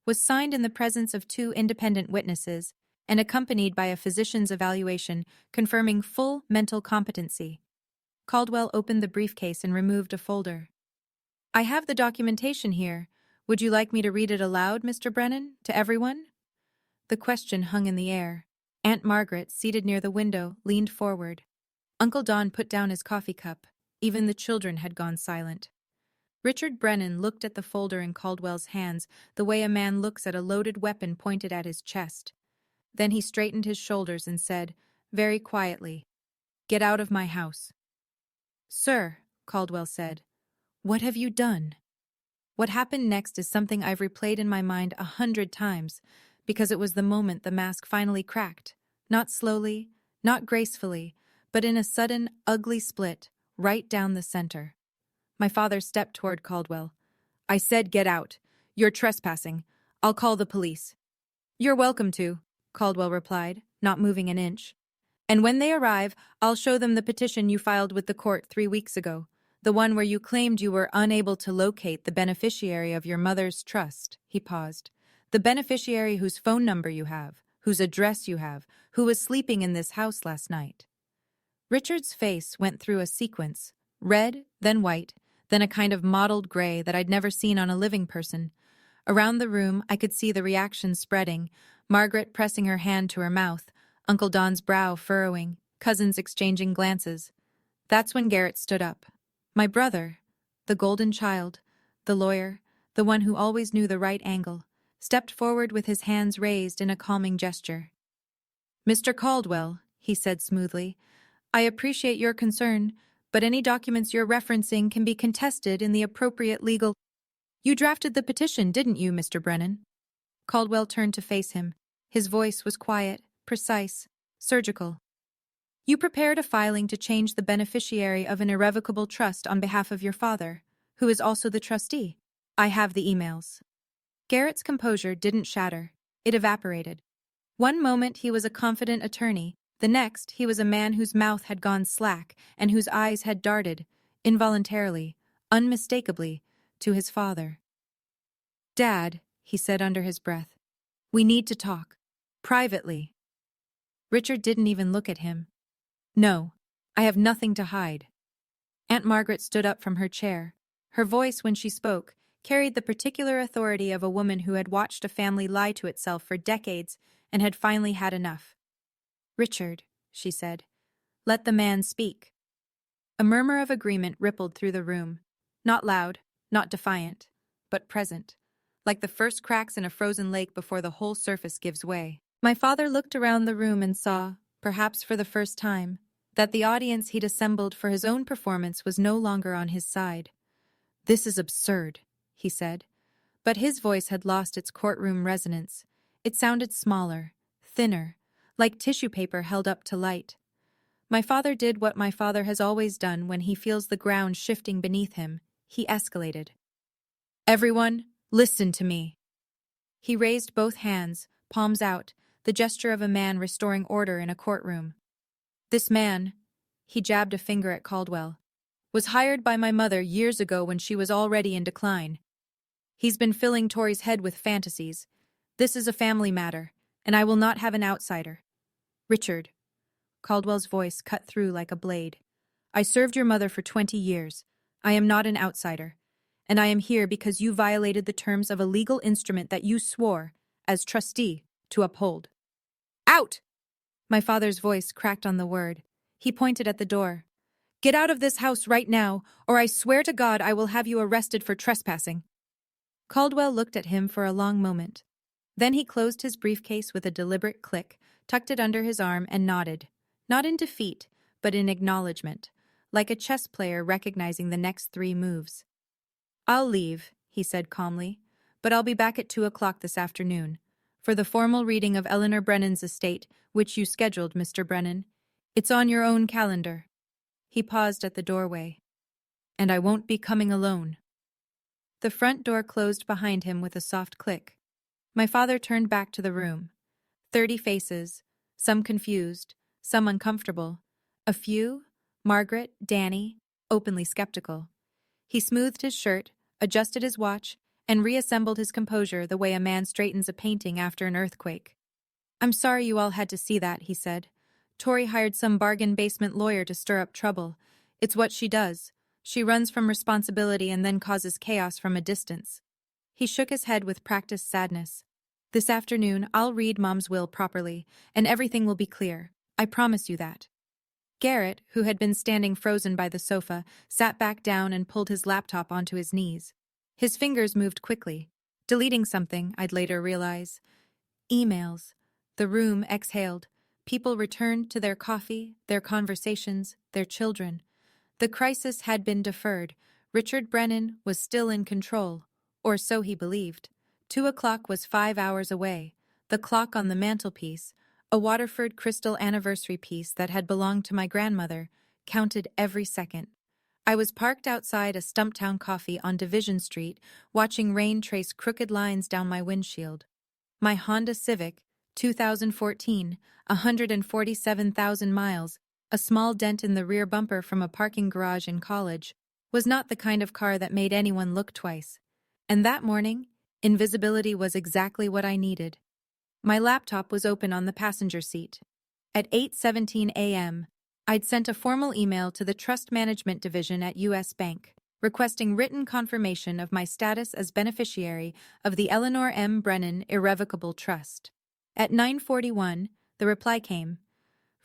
was signed in the presence of 2 independent witnesses and accompanied by a physician's evaluation confirming full mental competency. Caldwell opened the briefcase and removed a folder. "I have the documentation here. Would you like me to read it aloud, Mr. Brennan, to everyone?" The question hung in the air. Aunt Margaret, seated near the window, leaned forward. Uncle Don put down his coffee cup. Even the children had gone silent. Richard Brennan looked at the folder in Caldwell's hands the way a man looks at a loaded weapon pointed at his chest. Then he straightened his shoulders and said, very quietly, "Get out of my house." "Sir," Caldwell said, "what have you done?" What happened next is something I've replayed in my mind 100 times, because it was the moment the mask finally cracked. Not slowly, not gracefully, but in a sudden, ugly split, right down the center. My father stepped toward Caldwell. "I said get out. You're trespassing. I'll call the police." "You're welcome to," Caldwell replied, not moving an inch. "And when they arrive, I'll show them the petition you filed with the court 3 weeks ago, the one where you claimed you were unable to locate the beneficiary of your mother's trust." He paused. "The beneficiary whose phone number you have, whose address you have, who was sleeping in this house last night." Richard's face went through a sequence, red, then white, then a kind of mottled gray that I'd never seen on a living person. Around the room, I could see the reaction spreading, Margaret pressing her hand to her mouth, Uncle Don's brow furrowing, cousins exchanging glances. That's when Garrett stood up. My brother, the golden child, the lawyer, the one who always knew the right angle, stepped forward with his hands raised in a calming gesture. "Mr. Caldwell," he said smoothly, "I appreciate your concern, but any documents you're referencing can be contested in the appropriate legal—" "You drafted the petition, didn't you, Mr. Brennan?" Caldwell turned to face him. His voice was quiet, precise, surgical. "You prepared a filing to change the beneficiary of an irrevocable trust on behalf of your father, who is also the trustee. I have the emails." Garrett's composure didn't shatter. It evaporated. One moment he was a confident attorney, the next he was a man whose mouth had gone slack and whose eyes had darted, involuntarily, unmistakably, to his father. "Dad," he said under his breath, "we need to talk. Privately." Richard didn't even look at him. "No, I have nothing to hide." Aunt Margaret stood up from her chair. Her voice, when she spoke, carried the particular authority of a woman who had watched a family lie to itself for decades and had finally had enough. "Richard," she said, "let the man speak." A murmur of agreement rippled through the room. Not loud, not defiant, but present, like the first cracks in a frozen lake before the whole surface gives way. My father looked around the room and saw, perhaps for the first time, that the audience he'd assembled for his own performance was no longer on his side. "This is absurd," he said. But his voice had lost its courtroom resonance. It sounded smaller, thinner, like tissue paper held up to light. My father did what my father has always done when he feels the ground shifting beneath him. He escalated. "Everyone, listen to me." He raised both hands, palms out, the gesture of a man restoring order in a courtroom. "This man," he jabbed a finger at Caldwell, "was hired by my mother years ago when she was already in decline. He's been filling Tori's head with fantasies. This is a family matter, and I will not have an outsider. Richard," Caldwell's voice cut through like a blade, "I served your mother for 20 years. I am not an outsider, and I am here because you violated the terms of a legal instrument that you swore, as trustee, to uphold." "Out!" My father's voice cracked on the word. He pointed at the door. "Get out of this house right now, or I swear to God I will have you arrested for trespassing." Caldwell looked at him for a long moment. Then he closed his briefcase with a deliberate click, tucked it under his arm, and nodded. Not in defeat, but in acknowledgement, like a chess player recognizing the next 3 moves. "I'll leave," he said calmly, "but I'll be back at 2 o'clock this afternoon. For the formal reading of Eleanor Brennan's estate, which you scheduled, Mr. Brennan. It's on your own calendar." He paused at the doorway. "And I won't be coming alone." The front door closed behind him with a soft click. My father turned back to the room. 30 faces, some confused, some uncomfortable. A few, Margaret, Danny, openly skeptical. He smoothed his shirt, adjusted his watch, and reassembled his composure the way a man straightens a painting after an earthquake. "I'm sorry you all had to see that," he said. "Tori hired some bargain basement lawyer to stir up trouble. It's what she does. She runs from responsibility and then causes chaos from a distance." He shook his head with practiced sadness. "This afternoon, I'll read Mom's will properly, and everything will be clear. I promise you that." Garrett, who had been standing frozen by the sofa, sat back down and pulled his laptop onto his knees. His fingers moved quickly, deleting something, I'd later realize. Emails. The room exhaled. People returned to their coffee, their conversations, their children. The crisis had been deferred. Richard Brennan was still in control, or so he believed. 2 o'clock was 5 hours away. The clock on the mantelpiece, a Waterford crystal anniversary piece that had belonged to my grandmother, counted every second. I was parked outside a Stumptown Coffee on Division Street, watching rain trace crooked lines down my windshield. My Honda Civic, 2014, 147,000 miles, a small dent in the rear bumper from a parking garage in college, was not the kind of car that made anyone look twice. And that morning, invisibility was exactly what I needed. My laptop was open on the passenger seat. At 8:17 a.m., I'd sent a formal email to the Trust Management Division at U.S. Bank, requesting written confirmation of my status as beneficiary of the Eleanor M. Brennan Irrevocable Trust. At 9:41, the reply came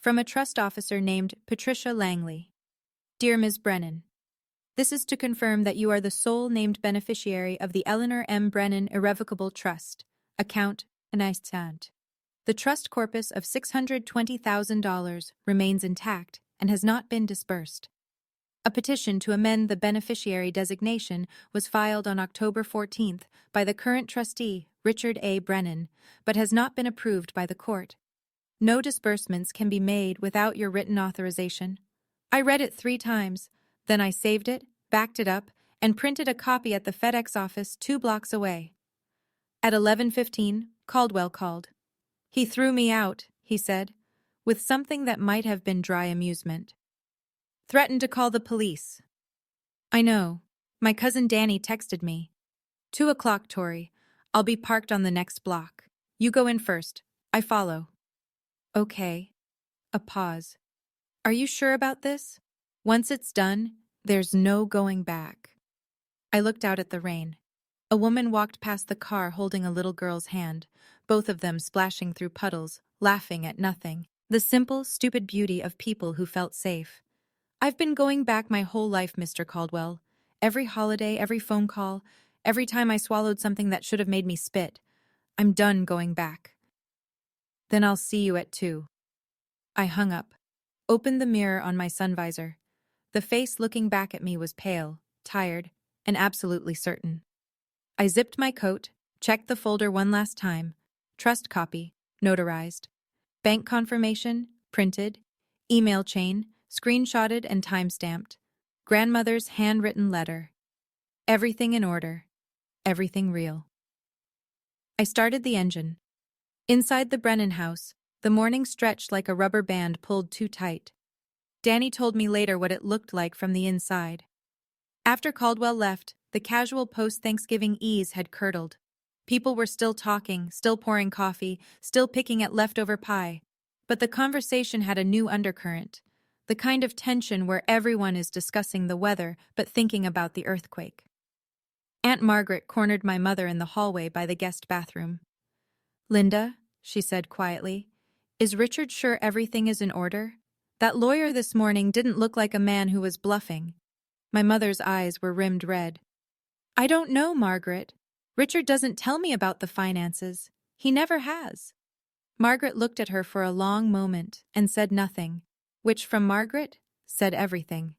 from a trust officer named Patricia Langley. "Dear Ms. Brennan, this is to confirm that you are the sole named beneficiary of the Eleanor M. Brennan Irrevocable Trust, account and I stand. The trust corpus of $620,000 remains intact and has not been disbursed. A petition to amend the beneficiary designation was filed on October 14th by the current trustee, Richard A. Brennan, but has not been approved by the court. No disbursements can be made without your written authorization." I read it 3 times, then I saved it, backed it up, and printed a copy at the FedEx office 2 blocks away. At 11:15, Caldwell called. "He threw me out," he said, with something that might have been dry amusement. "Threatened to call the police." "I know. My cousin Danny texted me. 2 o'clock, Tori. I'll be parked on the next block. You go in first. I follow." "Okay." A pause. "Are you sure about this? Once it's done, there's no going back." I looked out at the rain. A woman walked past the car holding a little girl's hand, both of them splashing through puddles, laughing at nothing. The simple, stupid beauty of people who felt safe. "I've been going back my whole life, Mr. Caldwell. Every holiday, every phone call, every time I swallowed something that should have made me spit. I'm done going back." "Then I'll see you at 2. I hung up, opened the mirror on my sun visor. The face looking back at me was pale, tired, and absolutely certain. I zipped my coat, checked the folder one last time. Trust copy, notarized. Bank confirmation, printed. Email chain, screenshotted and time-stamped. Grandmother's handwritten letter. Everything in order. Everything real. I started the engine. Inside the Brennan house, the morning stretched like a rubber band pulled too tight. Danny told me later what it looked like from the inside. After Caldwell left, the casual post-Thanksgiving ease had curdled. People were still talking, still pouring coffee, still picking at leftover pie. But the conversation had a new undercurrent, the kind of tension where everyone is discussing the weather but thinking about the earthquake. Aunt Margaret cornered my mother in the hallway by the guest bathroom. "Linda," she said quietly, "is Richard sure everything is in order? That lawyer this morning didn't look like a man who was bluffing." My mother's eyes were rimmed red. "I don't know, Margaret. Richard doesn't tell me about the finances. He never has." Margaret looked at her for a long moment and said nothing, which from Margaret said everything.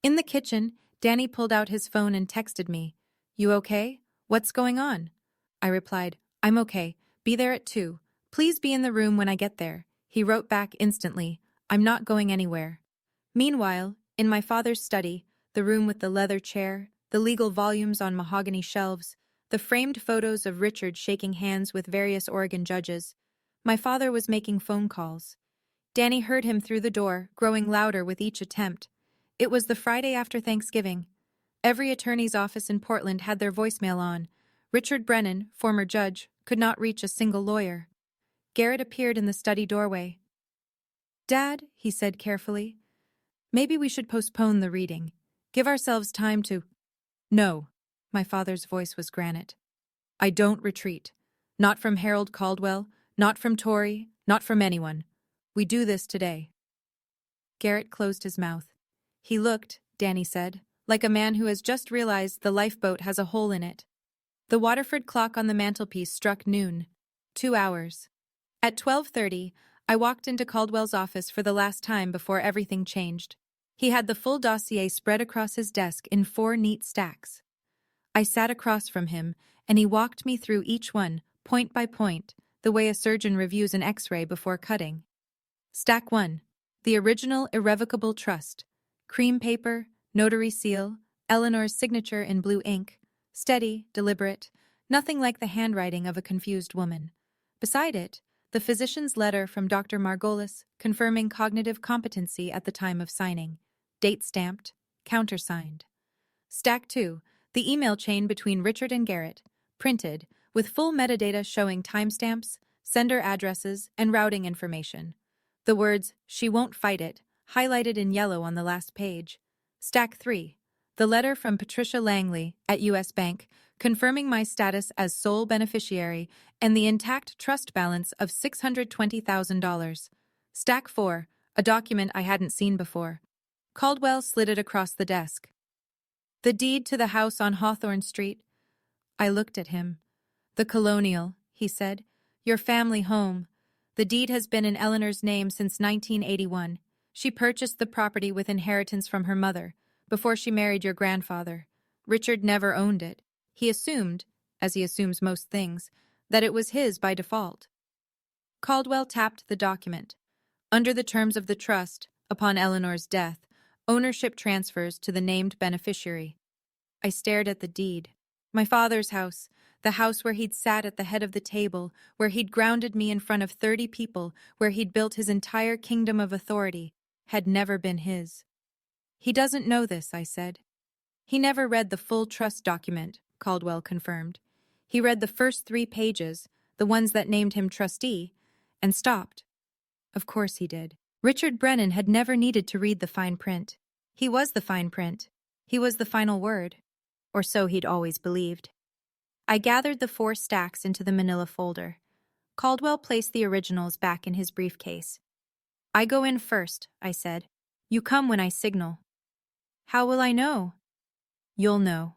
In the kitchen, Danny pulled out his phone and texted me. "You okay? What's going on?" I replied, "I'm okay. Be there at 2. Please be in the room when I get there." He wrote back instantly, "I'm not going anywhere." Meanwhile, in my father's study, the room with the leather chair, the legal volumes on mahogany shelves, the framed photos of Richard shaking hands with various Oregon judges. My father was making phone calls. Danny heard him through the door, growing louder with each attempt. It was the Friday after Thanksgiving. Every attorney's office in Portland had their voicemail on. Richard Brennan, former judge, could not reach a single lawyer. Garrett appeared in the study doorway. "Dad," he said carefully, "maybe we should postpone the reading. Give ourselves time to—" "No." My father's voice was granite. "I don't retreat. Not from Harold Caldwell, not from Tori, not from anyone. We do this today." Garrett closed his mouth. He looked, Danny said, like a man who has just realized the lifeboat has a hole in it. The Waterford clock on the mantelpiece struck noon. 2 hours. At 12:30, I walked into Caldwell's office for the last time before everything changed. He had the full dossier spread across his desk in 4 neat stacks. I sat across from him, and he walked me through each one, point by point, the way a surgeon reviews an X-ray before cutting. Stack 1. The original irrevocable trust. Cream paper, notary seal, Eleanor's signature in blue ink. Steady, deliberate, nothing like the handwriting of a confused woman. Beside it, the physician's letter from Dr. Margolis confirming cognitive competency at the time of signing. Date stamped, countersigned. Stack 2. The email chain between Richard and Garrett, printed, with full metadata showing timestamps, sender addresses, and routing information. The words, "She won't fight it," highlighted in yellow on the last page. Stack 3. The letter from Patricia Langley at U.S. Bank confirming my status as sole beneficiary and the intact trust balance of $620,000. Stack 4. A document I hadn't seen before. Caldwell slid it across the desk. "The deed to the house on Hawthorne Street." I looked at him. "The Colonial," he said. "Your family home. The deed has been in Eleanor's name since 1981. She purchased the property with inheritance from her mother, before she married your grandfather. Richard never owned it. He assumed, as he assumes most things, that it was his by default." Caldwell tapped the document. "Under the terms of the trust, upon Eleanor's death, ownership transfers to the named beneficiary." I stared at the deed. My father's house, the house where he'd sat at the head of the table, where he'd grounded me in front of 30 people, where he'd built his entire kingdom of authority, had never been his. "He doesn't know this," I said. "He never read the full trust document," Caldwell confirmed. "He read the first 3 pages, the ones that named him trustee, and stopped." Of course he did. Richard Brennan had never needed to read the fine print. He was the fine print. He was the final word. Or so he'd always believed. I gathered the 4 stacks into the manila folder. Caldwell placed the originals back in his briefcase. "I go in first," I said. "You come when I signal." "How will I know?" "You'll know."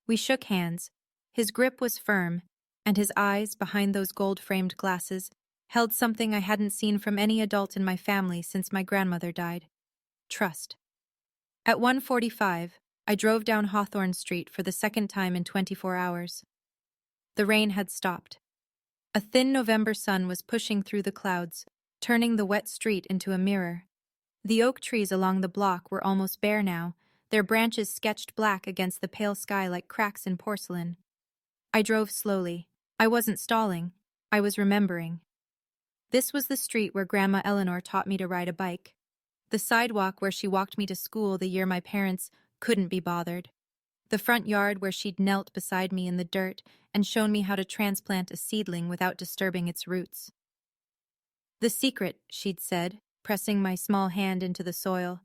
We shook hands. His grip was firm, and his eyes, behind those gold-framed glasses, held something I hadn't seen from any adult in my family since my grandmother died. Trust. At 1:45, I drove down Hawthorne Street for the second time in 24 hours. The rain had stopped. A thin November sun was pushing through the clouds, turning the wet street into a mirror. The oak trees along the block were almost bare now, their branches sketched black against the pale sky like cracks in porcelain. I drove slowly. I wasn't stalling. I was remembering. This was the street where Grandma Eleanor taught me to ride a bike. The sidewalk where she walked me to school the year my parents couldn't be bothered. The front yard where she'd knelt beside me in the dirt and shown me how to transplant a seedling without disturbing its roots. "The secret," she'd said, pressing my small hand into the soil,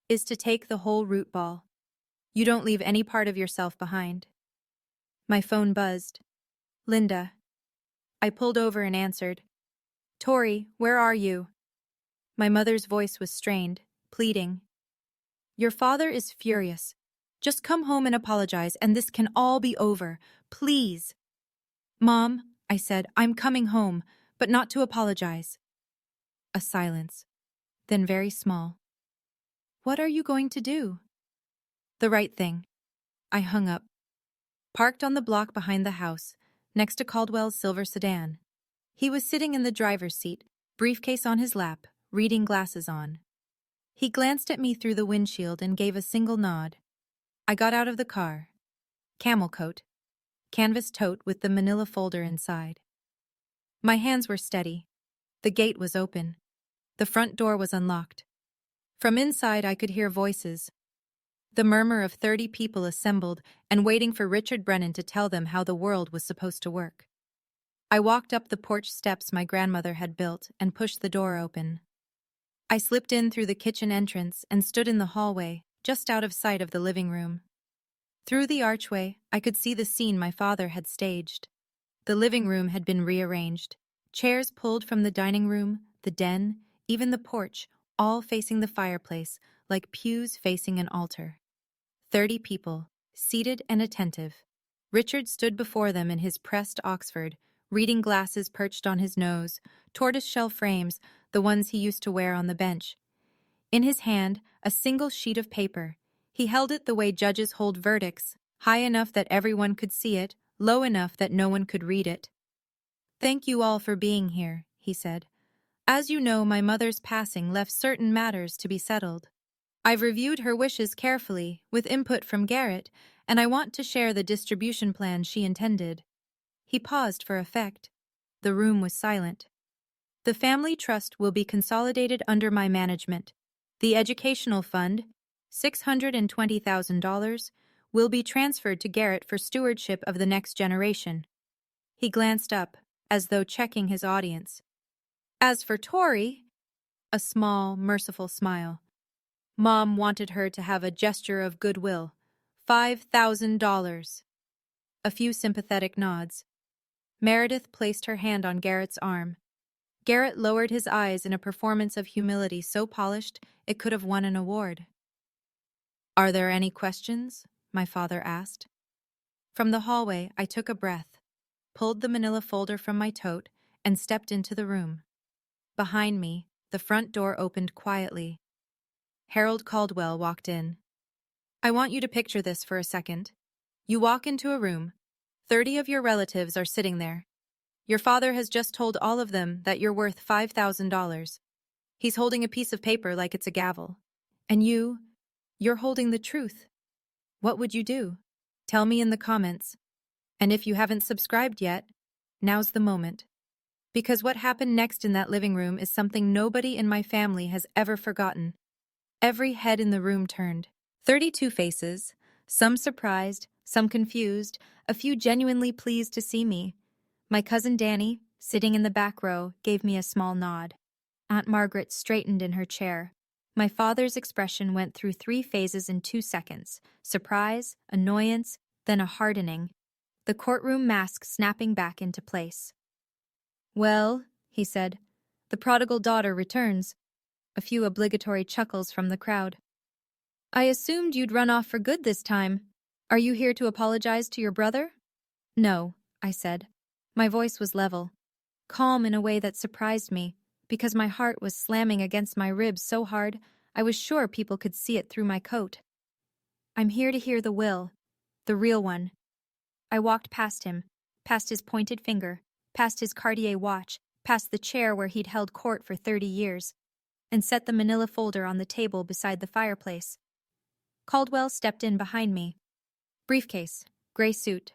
"is to take the whole root ball. You don't leave any part of yourself behind." My phone buzzed. "Linda." I pulled over and answered. "Tori, where are you?" My mother's voice was strained, pleading. "Your father is furious. Just come home and apologize, and this can all be over. Please." "Mom," I said, "I'm coming home, but not to apologize." A silence, then very small. "What are you going to do?" "The right thing." I hung up. Parked on the block behind the house, next to Caldwell's silver sedan. He was sitting in the driver's seat, briefcase on his lap, reading glasses on. He glanced at me through the windshield and gave a single nod. I got out of the car. Camel coat. Canvas tote with the manila folder inside. My hands were steady. The gate was open. The front door was unlocked. From inside I could hear voices. The murmur of 30 people assembled and waiting for Richard Brennan to tell them how the world was supposed to work. I walked up the porch steps my grandmother had built and pushed the door open. I slipped in through the kitchen entrance and stood in the hallway, just out of sight of the living room. Through the archway, I could see the scene my father had staged. The living room had been rearranged. Chairs pulled from the dining room, the den, even the porch, all facing the fireplace, like pews facing an altar. 30 people, seated and attentive. Richard stood before them in his pressed Oxford, reading glasses perched on his nose, tortoiseshell frames, the ones he used to wear on the bench. In his hand, a single sheet of paper. He held it the way judges hold verdicts, high enough that everyone could see it, low enough that no one could read it. "Thank you all for being here," he said. "As you know, my mother's passing left certain matters to be settled. I've reviewed her wishes carefully, with input from Garrett, and I want to share the distribution plan she intended." He paused for effect. The room was silent. "The family trust will be consolidated under my management. The educational fund, $620,000, will be transferred to Garrett for stewardship of the next generation." He glanced up, as though checking his audience. "As for Tori," a small, merciful smile, "Mom wanted her to have a gesture of goodwill. $5,000. A few sympathetic nods. Meredith placed her hand on Garrett's arm. Garrett lowered his eyes in a performance of humility so polished it could have won an award. "Are there any questions?" my father asked. From the hallway, I took a breath, pulled the manila folder from my tote, and stepped into the room. Behind me, the front door opened quietly. Harold Caldwell walked in. "I want you to picture this for a second. You walk into a room. 30 of your relatives are sitting there. Your father has just told all of them that you're worth $5,000. He's holding a piece of paper like it's a gavel. And you're holding the truth. What would you do? Tell me in the comments. And if you haven't subscribed yet, now's the moment. Because what happened next in that living room is something nobody in my family has ever forgotten." Every head in the room turned. 32 faces, some surprised, some confused, a few genuinely pleased to see me. My cousin Danny, sitting in the back row, gave me a small nod. Aunt Margaret straightened in her chair. My father's expression went through 3 phases in 2 seconds: surprise, annoyance, then a hardening. The courtroom mask snapping back into place. "Well," he said, "the prodigal daughter returns." A few obligatory chuckles from the crowd. "I assumed you'd run off for good this time. Are you here to apologize to your brother?" "No," I said. My voice was level, calm in a way that surprised me, because my heart was slamming against my ribs so hard I was sure people could see it through my coat. "I'm here to hear the will, the real one." I walked past him, past his pointed finger, past his Cartier watch, past the chair where he'd held court for 30 years, and set the manila folder on the table beside the fireplace. Caldwell stepped in behind me. Briefcase, gray suit.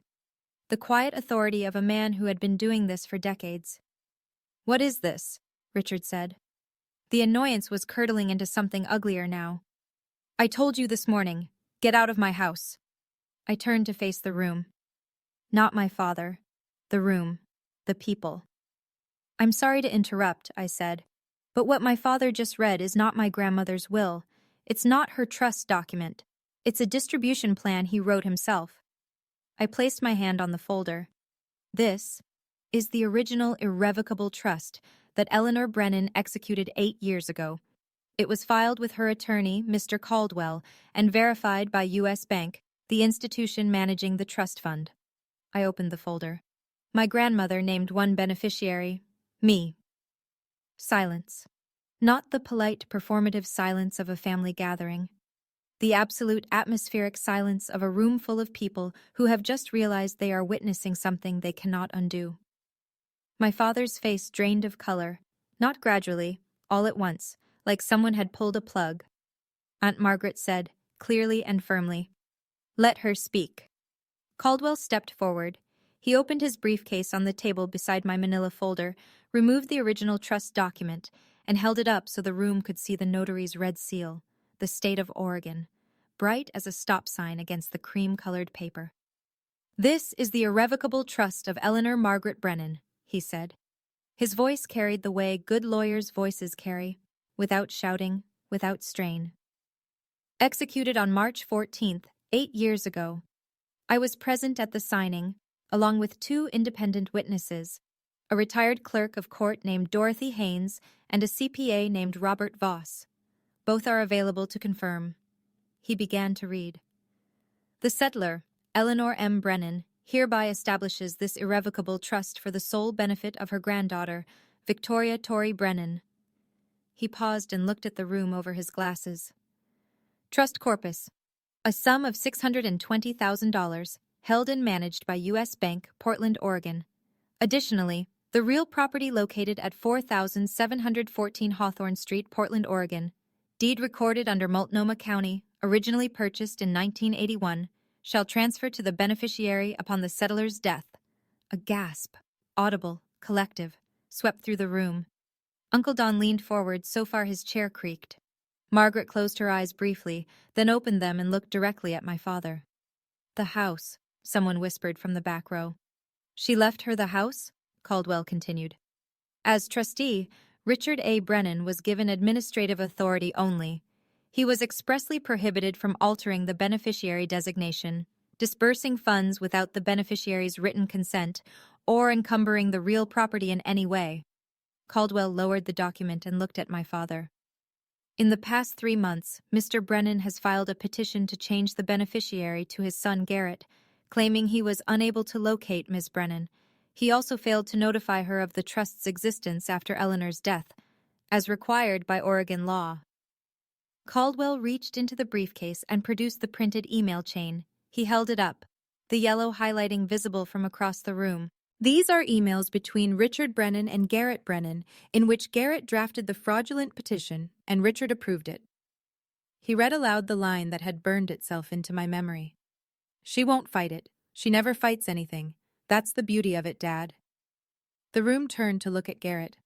The quiet authority of a man who had been doing this for decades. "What is this?" Richard said. The annoyance was curdling into something uglier now. "I told you this morning. Get out of my house." I turned to face the room. Not my father. The room. The people. "I'm sorry to interrupt," I said, "but what my father just read is not my grandmother's will. It's not her trust document. It's a distribution plan he wrote himself." I placed my hand on the folder. "This is the original irrevocable trust that Eleanor Brennan executed 8 years ago. It was filed with her attorney, Mr. Caldwell, and verified by U.S. Bank, the institution managing the trust fund." I opened the folder. My grandmother named one beneficiary, me. Silence. Not the polite, performative silence of a family gathering. The absolute atmospheric silence of a room full of people who have just realized they are witnessing something they cannot undo. My father's face drained of color, not gradually, all at once, like someone had pulled a plug. Aunt Margaret said, clearly and firmly, Let her speak. Caldwell stepped forward. He opened his briefcase on the table beside my manila folder, removed the original trust document, and held it up so the room could see the notary's red seal, the state of Oregon, bright as a stop sign against the cream-colored paper. "This is the irrevocable trust of Eleanor Margaret Brennan," he said. His voice carried the way good lawyers' voices carry, without shouting, without strain. Executed on March 14th, 8 years ago. I was present at the signing, along with 2 independent witnesses, a retired clerk of court named Dorothy Haynes and a CPA named Robert Voss. Both are available to confirm. He began to read. The settlor, Eleanor M. Brennan, hereby establishes this irrevocable trust for the sole benefit of her granddaughter, Victoria Torrey Brennan. He paused and looked at the room over his glasses. Trust corpus. A sum of $620,000, held and managed by U.S. Bank, Portland, Oregon. Additionally, the real property located at 4714 Hawthorne Street, Portland, Oregon, deed recorded under Multnomah County, originally purchased in 1981, shall transfer to the beneficiary upon the settler's death. A gasp, audible, collective, swept through the room. Uncle Don leaned forward so far his chair creaked. Margaret closed her eyes briefly, then opened them and looked directly at my father. "The house," someone whispered from the back row. "She left her the house?" Caldwell continued. "As trustee, Richard A. Brennan was given administrative authority only. He was expressly prohibited from altering the beneficiary designation, disbursing funds without the beneficiary's written consent, or encumbering the real property in any way." Caldwell lowered the document and looked at my father. "In the past 3 months, Mr. Brennan has filed a petition to change the beneficiary to his son Garrett, claiming he was unable to locate Ms. Brennan. He also failed to notify her of the trust's existence after Eleanor's death, as required by Oregon law." Caldwell reached into the briefcase and produced the printed email chain. He held it up, the yellow highlighting visible from across the room. "These are emails between Richard Brennan and Garrett Brennan, in which Garrett drafted the fraudulent petition and Richard approved it." He read aloud the line that had burned itself into my memory. "She won't fight it. She never fights anything. That's the beauty of it, Dad." The room turned to look at Garrett.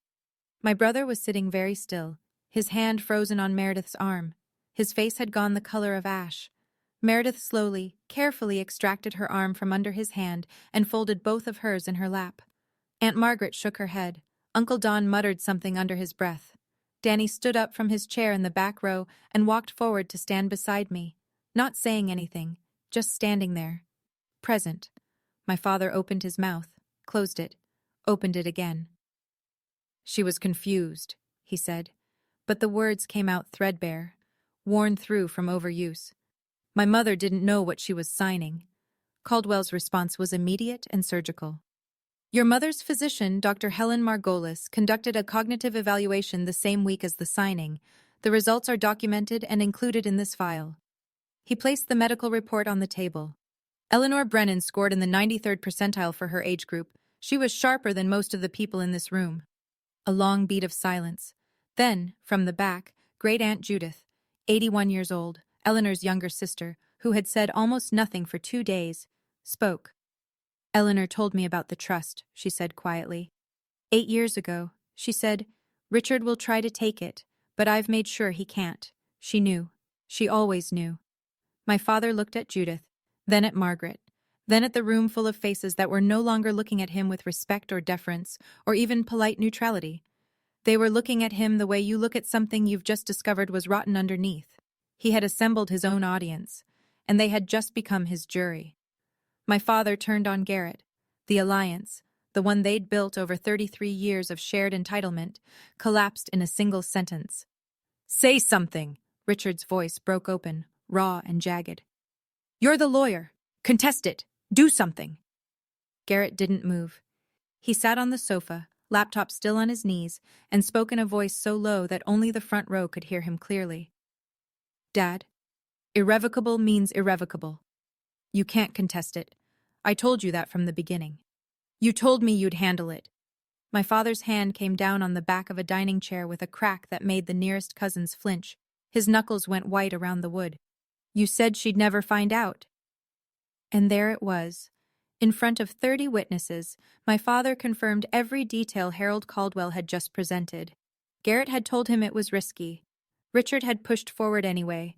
My brother was sitting very still, his hand frozen on Meredith's arm. His face had gone the color of ash. Meredith slowly, carefully extracted her arm from under his hand and folded both of hers in her lap. Aunt Margaret shook her head. Uncle Don muttered something under his breath. Danny stood up from his chair in the back row and walked forward to stand beside me, not saying anything, just standing there. Present. My father opened his mouth, closed it, opened it again. "She was confused," he said, but the words came out threadbare, worn through from overuse. "My mother didn't know what she was signing." Caldwell's response was immediate and surgical. "Your mother's physician, Dr. Helen Margolis, conducted a cognitive evaluation the same week as the signing. The results are documented and included in this file." He placed the medical report on the table. "Eleanor Brennan scored in the 93rd percentile for her age group. She was sharper than most of the people in this room." A long beat of silence. Then, from the back, Great Aunt Judith, 81 years old, Eleanor's younger sister, who had said almost nothing for 2 days, spoke. "Eleanor told me about the trust," she said quietly. 8 years ago, she said, "Richard will try to take it, but I've made sure he can't." She knew. She always knew. My father looked at Judith, then at Margaret, then at the room full of faces that were no longer looking at him with respect or deference, or even polite neutrality. They were looking at him the way you look at something you've just discovered was rotten underneath. He had assembled his own audience, and they had just become his jury. My father turned on Garrett. The alliance, the one they'd built over 33 years of shared entitlement, collapsed in a single sentence. "Say something!" Richard's voice broke open, raw and jagged. "You're the lawyer. Contest it. Do something." Garrett didn't move. He sat on the sofa, laptop still on his knees, and spoke in a voice so low that only the front row could hear him clearly. "Dad, irrevocable means irrevocable. You can't contest it. I told you that from the beginning. You told me you'd handle it." My father's hand came down on the back of a dining chair with a crack that made the nearest cousins flinch. His knuckles went white around the wood. "You said she'd never find out." And there it was. In front of 30 witnesses, my father confirmed every detail Harold Caldwell had just presented. Garrett had told him it was risky. Richard had pushed forward anyway.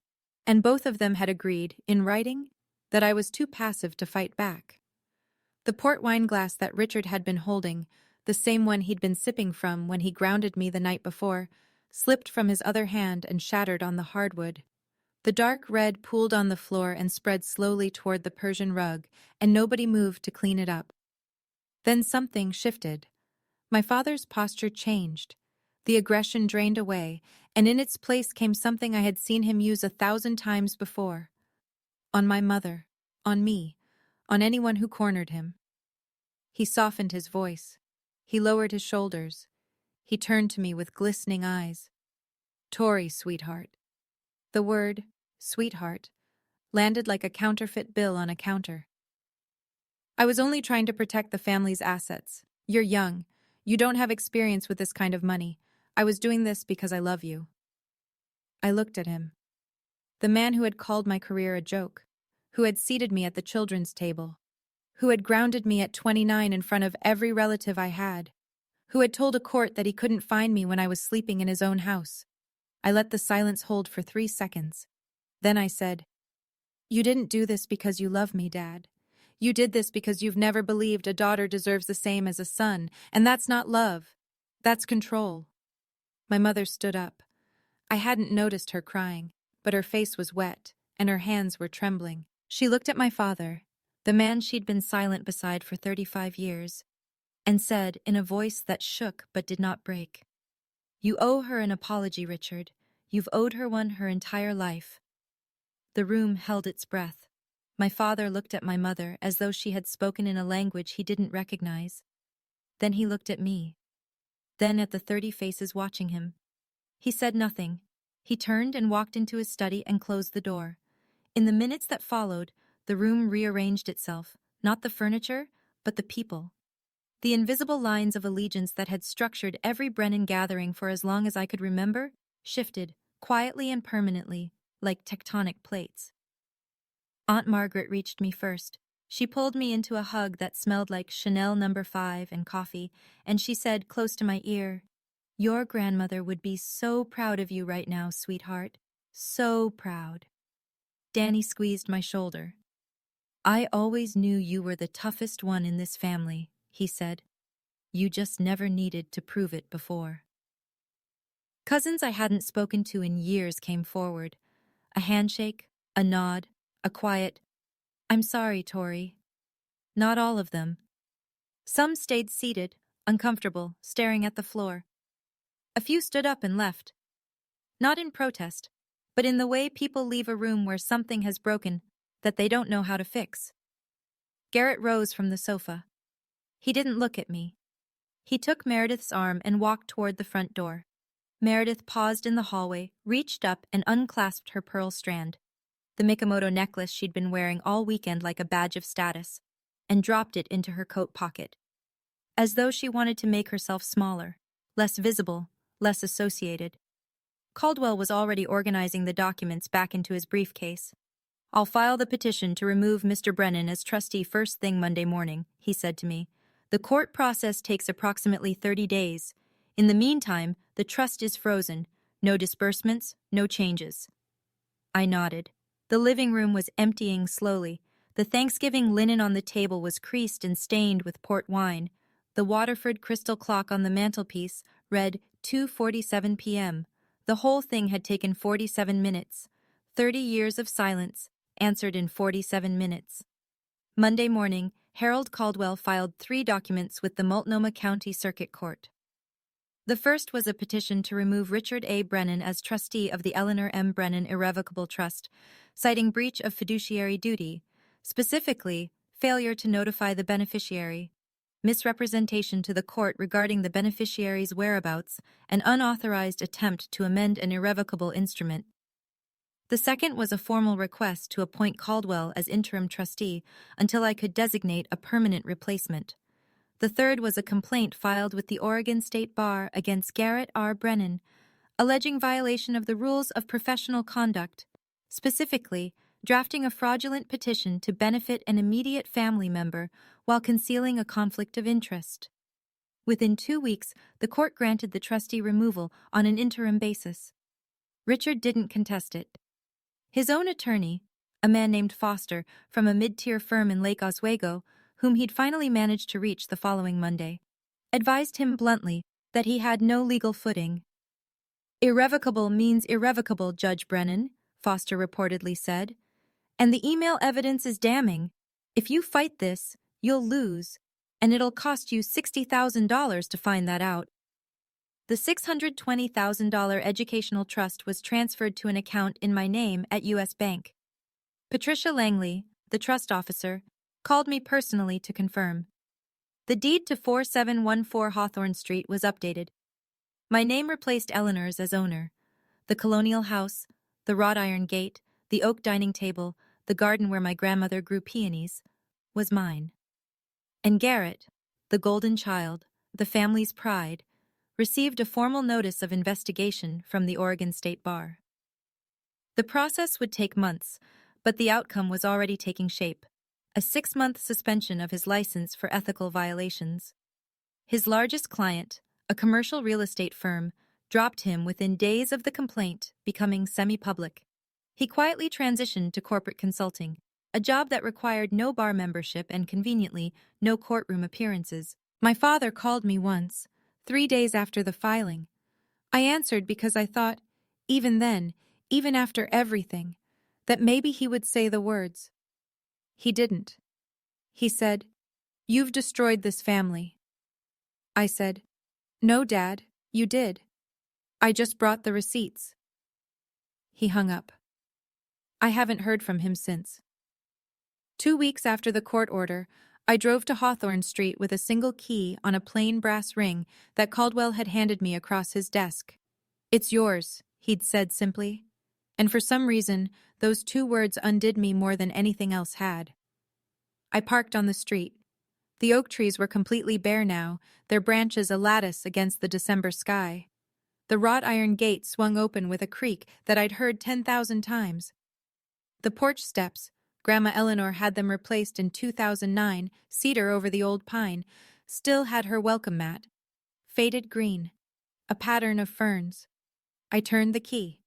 And both of them had agreed, in writing, that I was too passive to fight back. The port wine glass that Richard had been holding, the same one he'd been sipping from when he grounded me the night before, slipped from his other hand and shattered on the hardwood. The dark red pooled on the floor and spread slowly toward the Persian rug, and nobody moved to clean it up. Then something shifted. My father's posture changed. The aggression drained away, and in its place came something I had seen him use 1,000 times before. On my mother, on me, on anyone who cornered him. He softened his voice. He lowered his shoulders. He turned to me with glistening eyes. "Tori, sweetheart." The word, sweetheart, landed like a counterfeit bill on a counter. "I was only trying to protect the family's assets. You're young. You don't have experience with this kind of money. I was doing this because I love you." I looked at him. The man who had called my career a joke, who had seated me at the children's table, who had grounded me at 29 in front of every relative I had, who had told a court that he couldn't find me when I was sleeping in his own house. I let the silence hold for 3 seconds. Then I said, "You didn't do this because you love me, Dad. You did this because you've never believed a daughter deserves the same as a son, and that's not love. That's control." My mother stood up. I hadn't noticed her crying, but her face was wet, and her hands were trembling. She looked at my father, the man she'd been silent beside for 35 years, and said in a voice that shook but did not break, "You owe her an apology, Richard. You've owed her one her entire life." The room held its breath. My father looked at my mother as though she had spoken in a language he didn't recognize. Then he looked at me. Then at the 30 faces watching him. He said nothing. He turned and walked into his study and closed the door. In the minutes that followed, the room rearranged itself, not the furniture, but the people. The invisible lines of allegiance that had structured every Brennan gathering for as long as I could remember shifted, quietly and permanently, like tectonic plates. Aunt Margaret reached me first. She pulled me into a hug that smelled like Chanel No. 5 and coffee, and she said close to my ear, "Your grandmother would be so proud of you right now, sweetheart. So proud." Danny squeezed my shoulder. "I always knew you were the toughest one in this family," he said. "You just never needed to prove it before." Cousins I hadn't spoken to in years came forward. A handshake, a nod, a quiet, "I'm sorry, Tori." Not all of them. Some stayed seated, uncomfortable, staring at the floor. A few stood up and left. Not in protest, but in the way people leave a room where something has broken that they don't know how to fix. Garrett rose from the sofa. He didn't look at me. He took Meredith's arm and walked toward the front door. Meredith paused in the hallway, reached up and unclasped her pearl strand, the Mikamoto necklace she'd been wearing all weekend like a badge of status, and dropped it into her coat pocket. As though she wanted to make herself smaller, less visible, less associated. Caldwell was already organizing the documents back into his briefcase. "I'll file the petition to remove Mr. Brennan as trustee first thing Monday morning," he said to me. "The court process takes approximately 30 days. In the meantime, the trust is frozen. No disbursements, no changes." I nodded. The living room was emptying slowly. The Thanksgiving linen on the table was creased and stained with port wine. The Waterford crystal clock on the mantelpiece read 2:47 p.m. The whole thing had taken 47 minutes. 30 years of silence, answered in 47 minutes. Monday morning, Harold Caldwell filed 3 documents with the Multnomah County Circuit Court. The first was a petition to remove Richard A. Brennan as trustee of the Eleanor M. Brennan Irrevocable Trust, citing breach of fiduciary duty, specifically, failure to notify the beneficiary, misrepresentation to the court regarding the beneficiary's whereabouts, and unauthorized attempt to amend an irrevocable instrument. The second was a formal request to appoint Caldwell as interim trustee until I could designate a permanent replacement. The third was a complaint filed with the Oregon State Bar against Garrett R. Brennan, alleging violation of the rules of professional conduct, specifically drafting a fraudulent petition to benefit an immediate family member while concealing a conflict of interest. Within 2 weeks, the court granted the trustee removal on an interim basis. Richard didn't contest it. His own attorney, a man named Foster from a mid-tier firm in Lake Oswego, whom he'd finally managed to reach the following Monday, advised him bluntly that he had no legal footing. "Irrevocable means irrevocable, Judge Brennan," Foster reportedly said. "And the email evidence is damning. If you fight this, you'll lose, and it'll cost you $60,000 to find that out." The $620,000 educational trust was transferred to an account in my name at U.S. Bank. Patricia Langley, the trust officer, called me personally to confirm. The deed to 4714 Hawthorne Street was updated. My name replaced Eleanor's as owner. The colonial house, the wrought iron gate, the oak dining table, the garden where my grandmother grew peonies, was mine. And Garrett, the golden child, the family's pride, received a formal notice of investigation from the Oregon State Bar. The process would take months, but the outcome was already taking shape: a 6-month suspension of his license for ethical violations. His largest client, a commercial real estate firm, dropped him within days of the complaint becoming semi-public. He quietly transitioned to corporate consulting, a job that required no bar membership and, conveniently, no courtroom appearances. My father called me once, 3 days after the filing. I answered because I thought, even then, even after everything, that maybe he would say the words. He didn't. He said, "You've destroyed this family." I said, "No, Dad, you did. I just brought the receipts." He hung up. I haven't heard from him since. 2 weeks after the court order, I drove to Hawthorne Street with a single key on a plain brass ring that Caldwell had handed me across his desk. "It's yours," he'd said simply. And for some reason, those 2 words undid me more than anything else had. I parked on the street. The oak trees were completely bare now, their branches a lattice against the December sky. The wrought iron gate swung open with a creak that I'd heard 10,000 times. The porch steps, Grandma Eleanor had them replaced in 2009, cedar over the old pine, still had her welcome mat. Faded green, a pattern of ferns. I turned the key.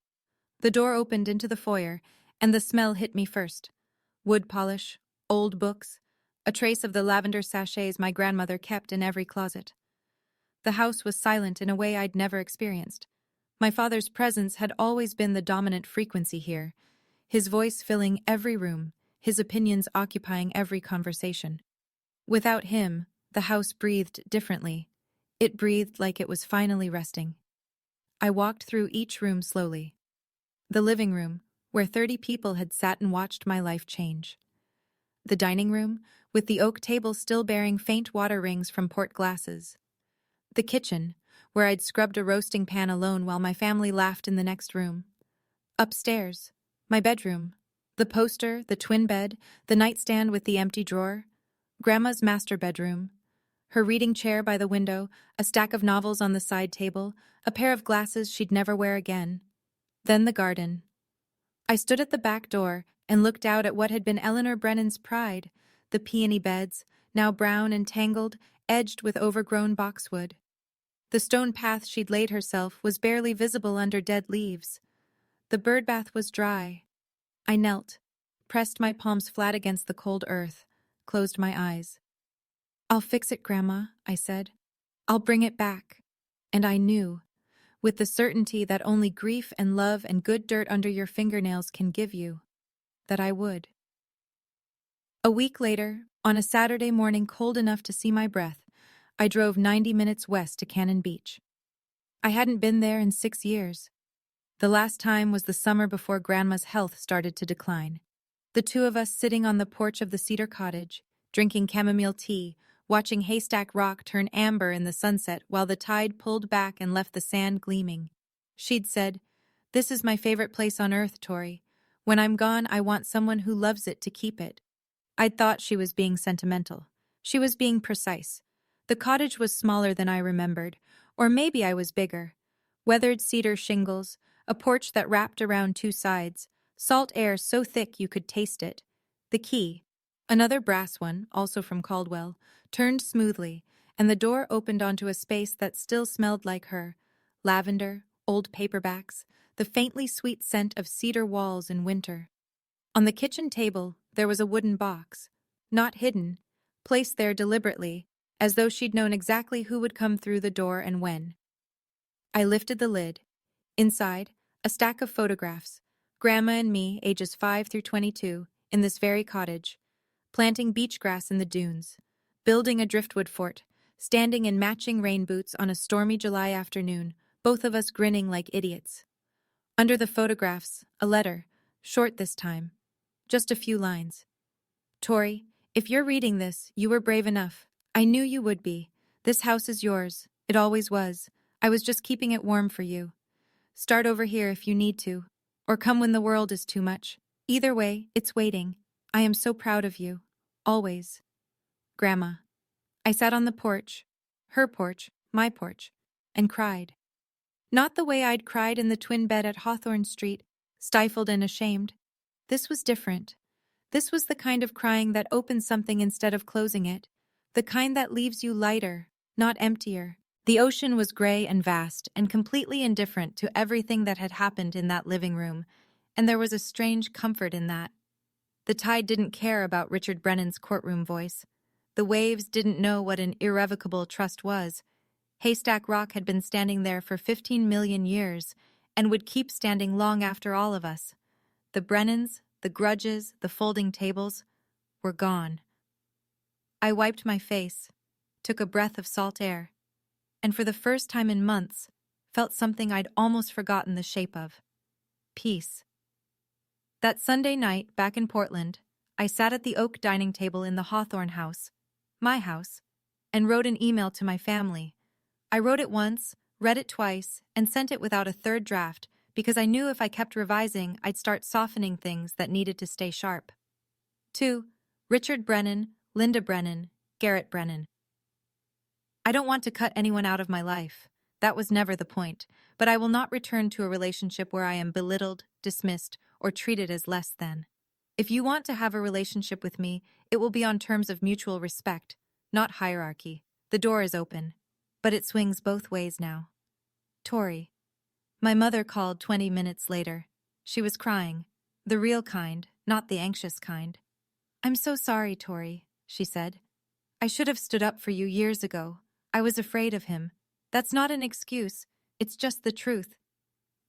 The door opened into the foyer, and the smell hit me first. Wood polish, old books, a trace of the lavender sachets my grandmother kept in every closet. The house was silent in a way I'd never experienced. My father's presence had always been the dominant frequency here, his voice filling every room, his opinions occupying every conversation. Without him, the house breathed differently. It breathed like it was finally resting. I walked through each room slowly. The living room, where 30 people had sat and watched my life change. The dining room, with the oak table still bearing faint water rings from port glasses. The kitchen, where I'd scrubbed a roasting pan alone while my family laughed in the next room. Upstairs, my bedroom. The poster, the twin bed, the nightstand with the empty drawer. Grandma's master bedroom. Her reading chair by the window, a stack of novels on the side table, a pair of glasses she'd never wear again. Then the garden. I stood at the back door and looked out at what had been Eleanor Brennan's pride, the peony beds, now brown and tangled, edged with overgrown boxwood. The stone path she'd laid herself was barely visible under dead leaves. The birdbath was dry. I knelt, pressed my palms flat against the cold earth, closed my eyes. "I'll fix it, Grandma," I said. "I'll bring it back." And I knew, with the certainty that only grief and love and good dirt under your fingernails can give you, that I would. A week later, on a Saturday morning cold enough to see my breath, I drove 90 minutes west to Cannon Beach. I hadn't been there in 6 years. The last time was the summer before Grandma's health started to decline. The 2 of us sitting on the porch of the cedar cottage, drinking chamomile tea, watching Haystack Rock turn amber in the sunset while the tide pulled back and left the sand gleaming. She'd said, "This is my favorite place on earth, Tori. When I'm gone, I want someone who loves it to keep it." I'd thought she was being sentimental. She was being precise. The cottage was smaller than I remembered, or maybe I was bigger. Weathered cedar shingles, a porch that wrapped around 2 sides, Salt air so thick you could taste it. The key, another brass one, also from Caldwell, turned smoothly, and the door opened onto a space that still smelled like her. Lavender, old paperbacks, the faintly sweet scent of cedar walls in winter. On the kitchen table, there was a wooden box, not hidden, placed there deliberately, as though she'd known exactly who would come through the door and when. I lifted the lid. Inside, a stack of photographs. Grandma and me, ages 5 through 22, in this very cottage, planting beach grass in the dunes, building a driftwood fort, standing in matching rain boots on a stormy July afternoon, both of us grinning like idiots. Under the photographs, a letter, short this time, just a few lines. Tori, if you're reading this, you were brave enough. I knew you would be. This house is yours. It always was. I was just keeping it warm for you. Start over here if you need to, or come when the world is too much. Either way, it's waiting. I am so proud of you. Always. Grandma. I sat on the porch, her porch, my porch, and cried. Not the way I'd cried in the twin bed at Hawthorne Street, stifled and ashamed. This was different. This was the kind of crying that opens something instead of closing it, the kind that leaves you lighter, not emptier. The ocean was gray and vast and completely indifferent to everything that had happened in that living room, and there was a strange comfort in that. The tide didn't care about Richard Brennan's courtroom voice. The waves didn't know what an irrevocable trust was. Haystack Rock had been standing there for 15 million years and would keep standing long after all of us. The Brennans, the grudges, the folding tables were gone. I wiped my face, took a breath of salt air, and for the first time in months, felt something I'd almost forgotten the shape of. Peace. That Sunday night, back in Portland, I sat at the oak dining table in the Hawthorne house, my house, and wrote an email to my family. I wrote it once, read it twice, and sent it without a third draft because I knew if I kept revising, I'd start softening things that needed to stay sharp. To Richard Brennan, Linda Brennan, Garrett Brennan. I don't want to cut anyone out of my life. That was never the point, but I will not return to a relationship where I am belittled, dismissed, or treated as less than. If you want to have a relationship with me, it will be on terms of mutual respect, not hierarchy. The door is open, but it swings both ways now. Tori. My mother called 20 minutes later. She was crying, the real kind, not the anxious kind. I'm so sorry, Tori, she said. I should have stood up for you years ago. I was afraid of him. That's not an excuse. It's just the truth.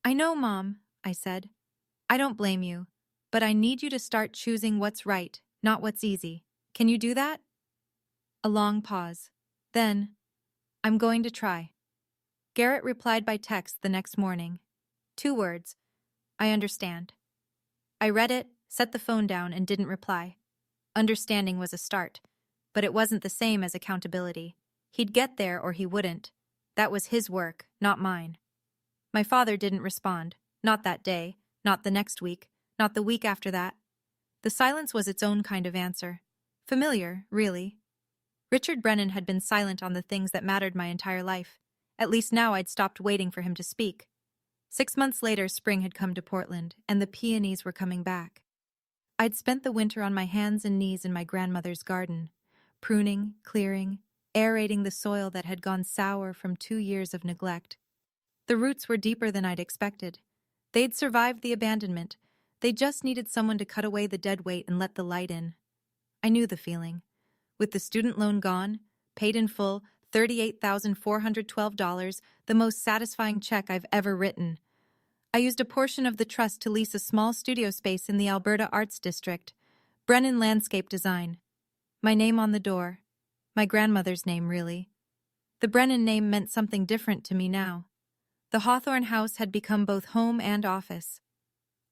I know, Mom, I said. I don't blame you, but I need you to start choosing what's right, not what's easy. Can you do that? A long pause. Then, I'm going to try. Garrett replied by text the next morning. 2 words. I understand. I read it, set the phone down, and didn't reply. Understanding was a start, but it wasn't the same as accountability. He'd get there or he wouldn't. That was his work, not mine. My father didn't respond. Not that day, not the next week, not the week after that. The silence was its own kind of answer. Familiar, really. Richard Brennan had been silent on the things that mattered my entire life. At least now I'd stopped waiting for him to speak. 6 months later, spring had come to Portland, and the peonies were coming back. I'd spent the winter on my hands and knees in my grandmother's garden, pruning, clearing, aerating the soil that had gone sour from 2 years of neglect. The roots were deeper than I'd expected. They'd survived the abandonment. They just needed someone to cut away the dead weight and let the light in. I knew the feeling. With the student loan gone, paid in full, $38,412, the most satisfying check I've ever written. I used a portion of the trust to lease a small studio space in the Alberta Arts District. Brennan Landscape Design. My name on the door. My grandmother's name, really. The Brennan name meant something different to me now. The Hawthorne house had become both home and office.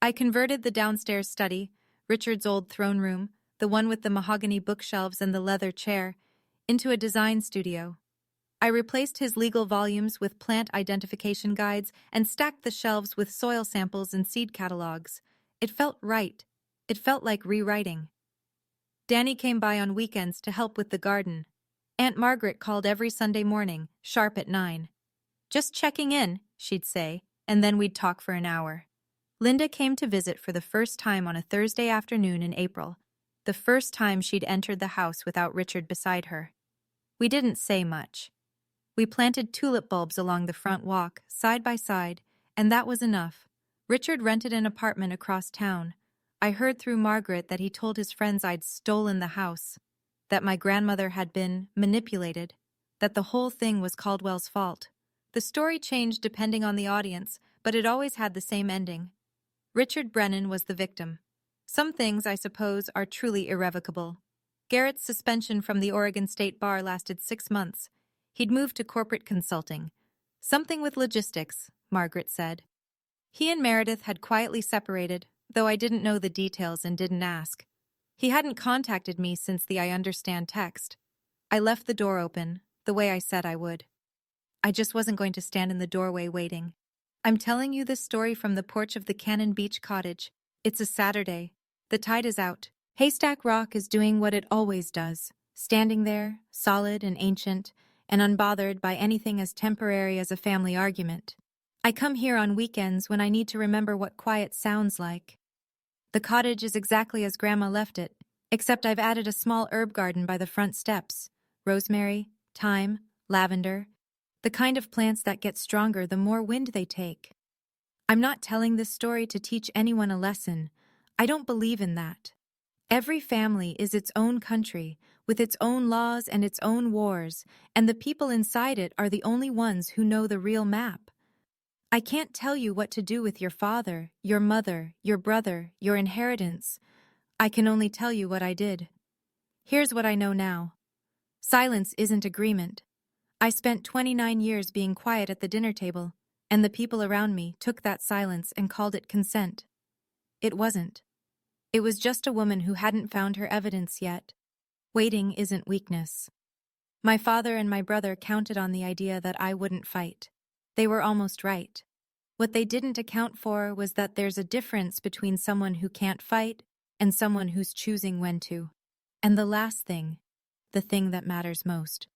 I converted the downstairs study, Richard's old throne room, the one with the mahogany bookshelves and the leather chair, into a design studio. I replaced his legal volumes with plant identification guides and stacked the shelves with soil samples and seed catalogs. It felt right. It felt like rewriting. Danny came by on weekends to help with the garden. Aunt Margaret called every Sunday morning, sharp at 9. Just checking in, she'd say, and then we'd talk for an hour. Linda came to visit for the first time on a Thursday afternoon in April, the first time she'd entered the house without Richard beside her. We didn't say much. We planted tulip bulbs along the front walk, side by side, and that was enough. Richard rented an apartment across town. I heard through Margaret that he told his friends I'd stolen the house, that my grandmother had been manipulated, that the whole thing was Caldwell's fault. The story changed depending on the audience, but it always had the same ending. Richard Brennan was the victim. Some things, I suppose, are truly irrevocable. Garrett's suspension from the Oregon State Bar lasted 6 months. He'd moved to corporate consulting. Something with logistics, Margaret said. He and Meredith had quietly separated, though I didn't know the details and didn't ask. He hadn't contacted me since the I understand text. I left the door open, the way I said I would. I just wasn't going to stand in the doorway waiting. I'm telling you this story from the porch of the Cannon Beach cottage. It's a Saturday. The tide is out. Haystack Rock is doing what it always does, standing there, solid and ancient, and unbothered by anything as temporary as a family argument. I come here on weekends when I need to remember what quiet sounds like. The cottage is exactly as Grandma left it, except I've added a small herb garden by the front steps. Rosemary, thyme, lavender, the kind of plants that get stronger the more wind they take. I'm not telling this story to teach anyone a lesson. I don't believe in that. Every family is its own country, with its own laws and its own wars, and the people inside it are the only ones who know the real map. I can't tell you what to do with your father, your mother, your brother, your inheritance. I can only tell you what I did. Here's what I know now. Silence isn't agreement. I spent 29 years being quiet at the dinner table, and the people around me took that silence and called it consent. It wasn't. It was just a woman who hadn't found her evidence yet. Waiting isn't weakness. My father and my brother counted on the idea that I wouldn't fight. They were almost right. What they didn't account for was that there's a difference between someone who can't fight and someone who's choosing when to. And the last thing, the thing that matters most.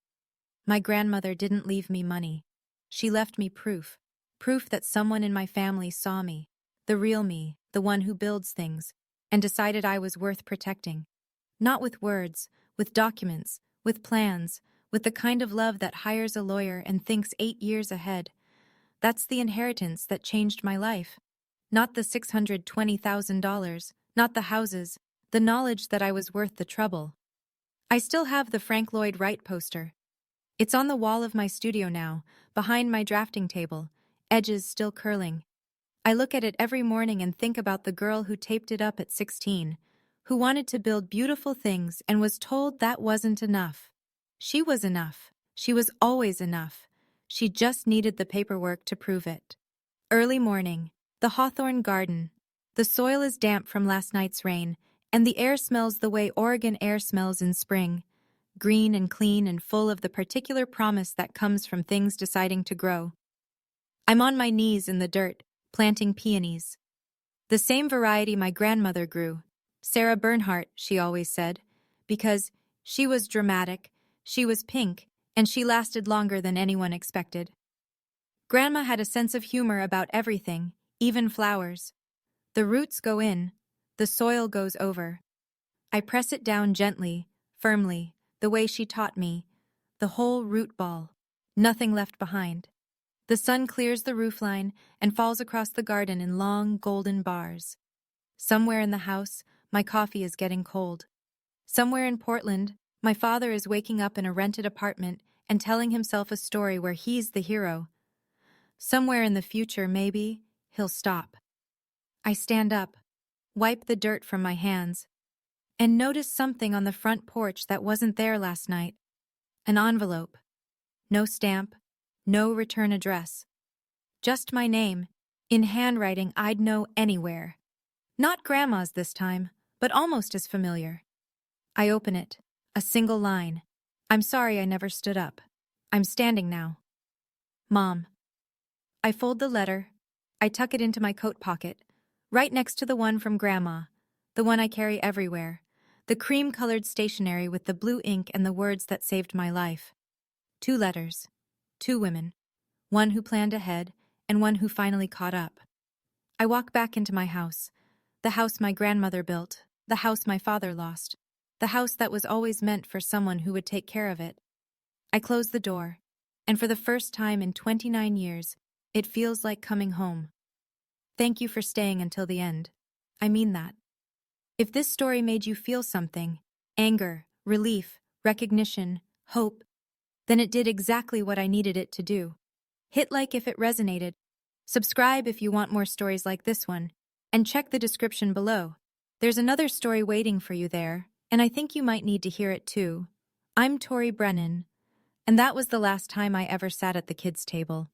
My grandmother didn't leave me money. She left me proof that someone in my family saw me, the real me, the one who builds things, and decided I was worth protecting. Not with words, with documents, with plans, with the kind of love that hires a lawyer and thinks 8 years ahead. That's the inheritance that changed my life. Not the $620,000, not the houses, the knowledge that I was worth the trouble. I still have the Frank Lloyd Wright poster. It's on the wall of my studio now, behind my drafting table, edges still curling. I look at it every morning and think about the girl who taped it up at 16, who wanted to build beautiful things and was told that wasn't enough. She was enough. She was always enough. She just needed the paperwork to prove it. Early morning, the hawthorn garden. The soil is damp from last night's rain, and the air smells the way Oregon air smells in spring, green and clean and full of the particular promise that comes from things deciding to grow. I'm on my knees in the dirt, planting peonies. The same variety my grandmother grew. Sarah Bernhardt, she always said, because she was dramatic, she was pink, and she lasted longer than anyone expected. Grandma had a sense of humor about everything, even flowers. The roots go in, the soil goes over. I press it down gently, firmly, the way she taught me, the whole root ball, nothing left behind. The sun clears the roofline and falls across the garden in long, golden bars. Somewhere in the house, my coffee is getting cold. Somewhere in Portland, my father is waking up in a rented apartment and telling himself a story where he's the hero. Somewhere in the future, maybe, he'll stop. I stand up, wipe the dirt from my hands, and notice something on the front porch that wasn't there last night. An envelope. No stamp, no return address. Just my name, in handwriting I'd know anywhere. Not Grandma's this time, but almost as familiar. I open it, a single line. I'm sorry I never stood up. I'm standing now. Mom. I fold the letter. I tuck it into my coat pocket, right next to the one from Grandma, the one I carry everywhere, the cream-colored stationery with the blue ink and the words that saved my life. 2 letters, 2 women, one who planned ahead and one who finally caught up. I walk back into my house. The house my grandmother built. The house my father lost. The house that was always meant for someone who would take care of it. I close the door, and for the first time in 29 years, it feels like coming home. Thank you for staying until the end. I mean that. If this story made you feel something, anger, relief, recognition, hope, then it did exactly what I needed it to do. Hit like if it resonated. Subscribe if you want more stories like this one, and check the description below. There's another story waiting for you there, and I think you might need to hear it too. I'm Tori Brennan, and that was the last time I ever sat at the kids' table.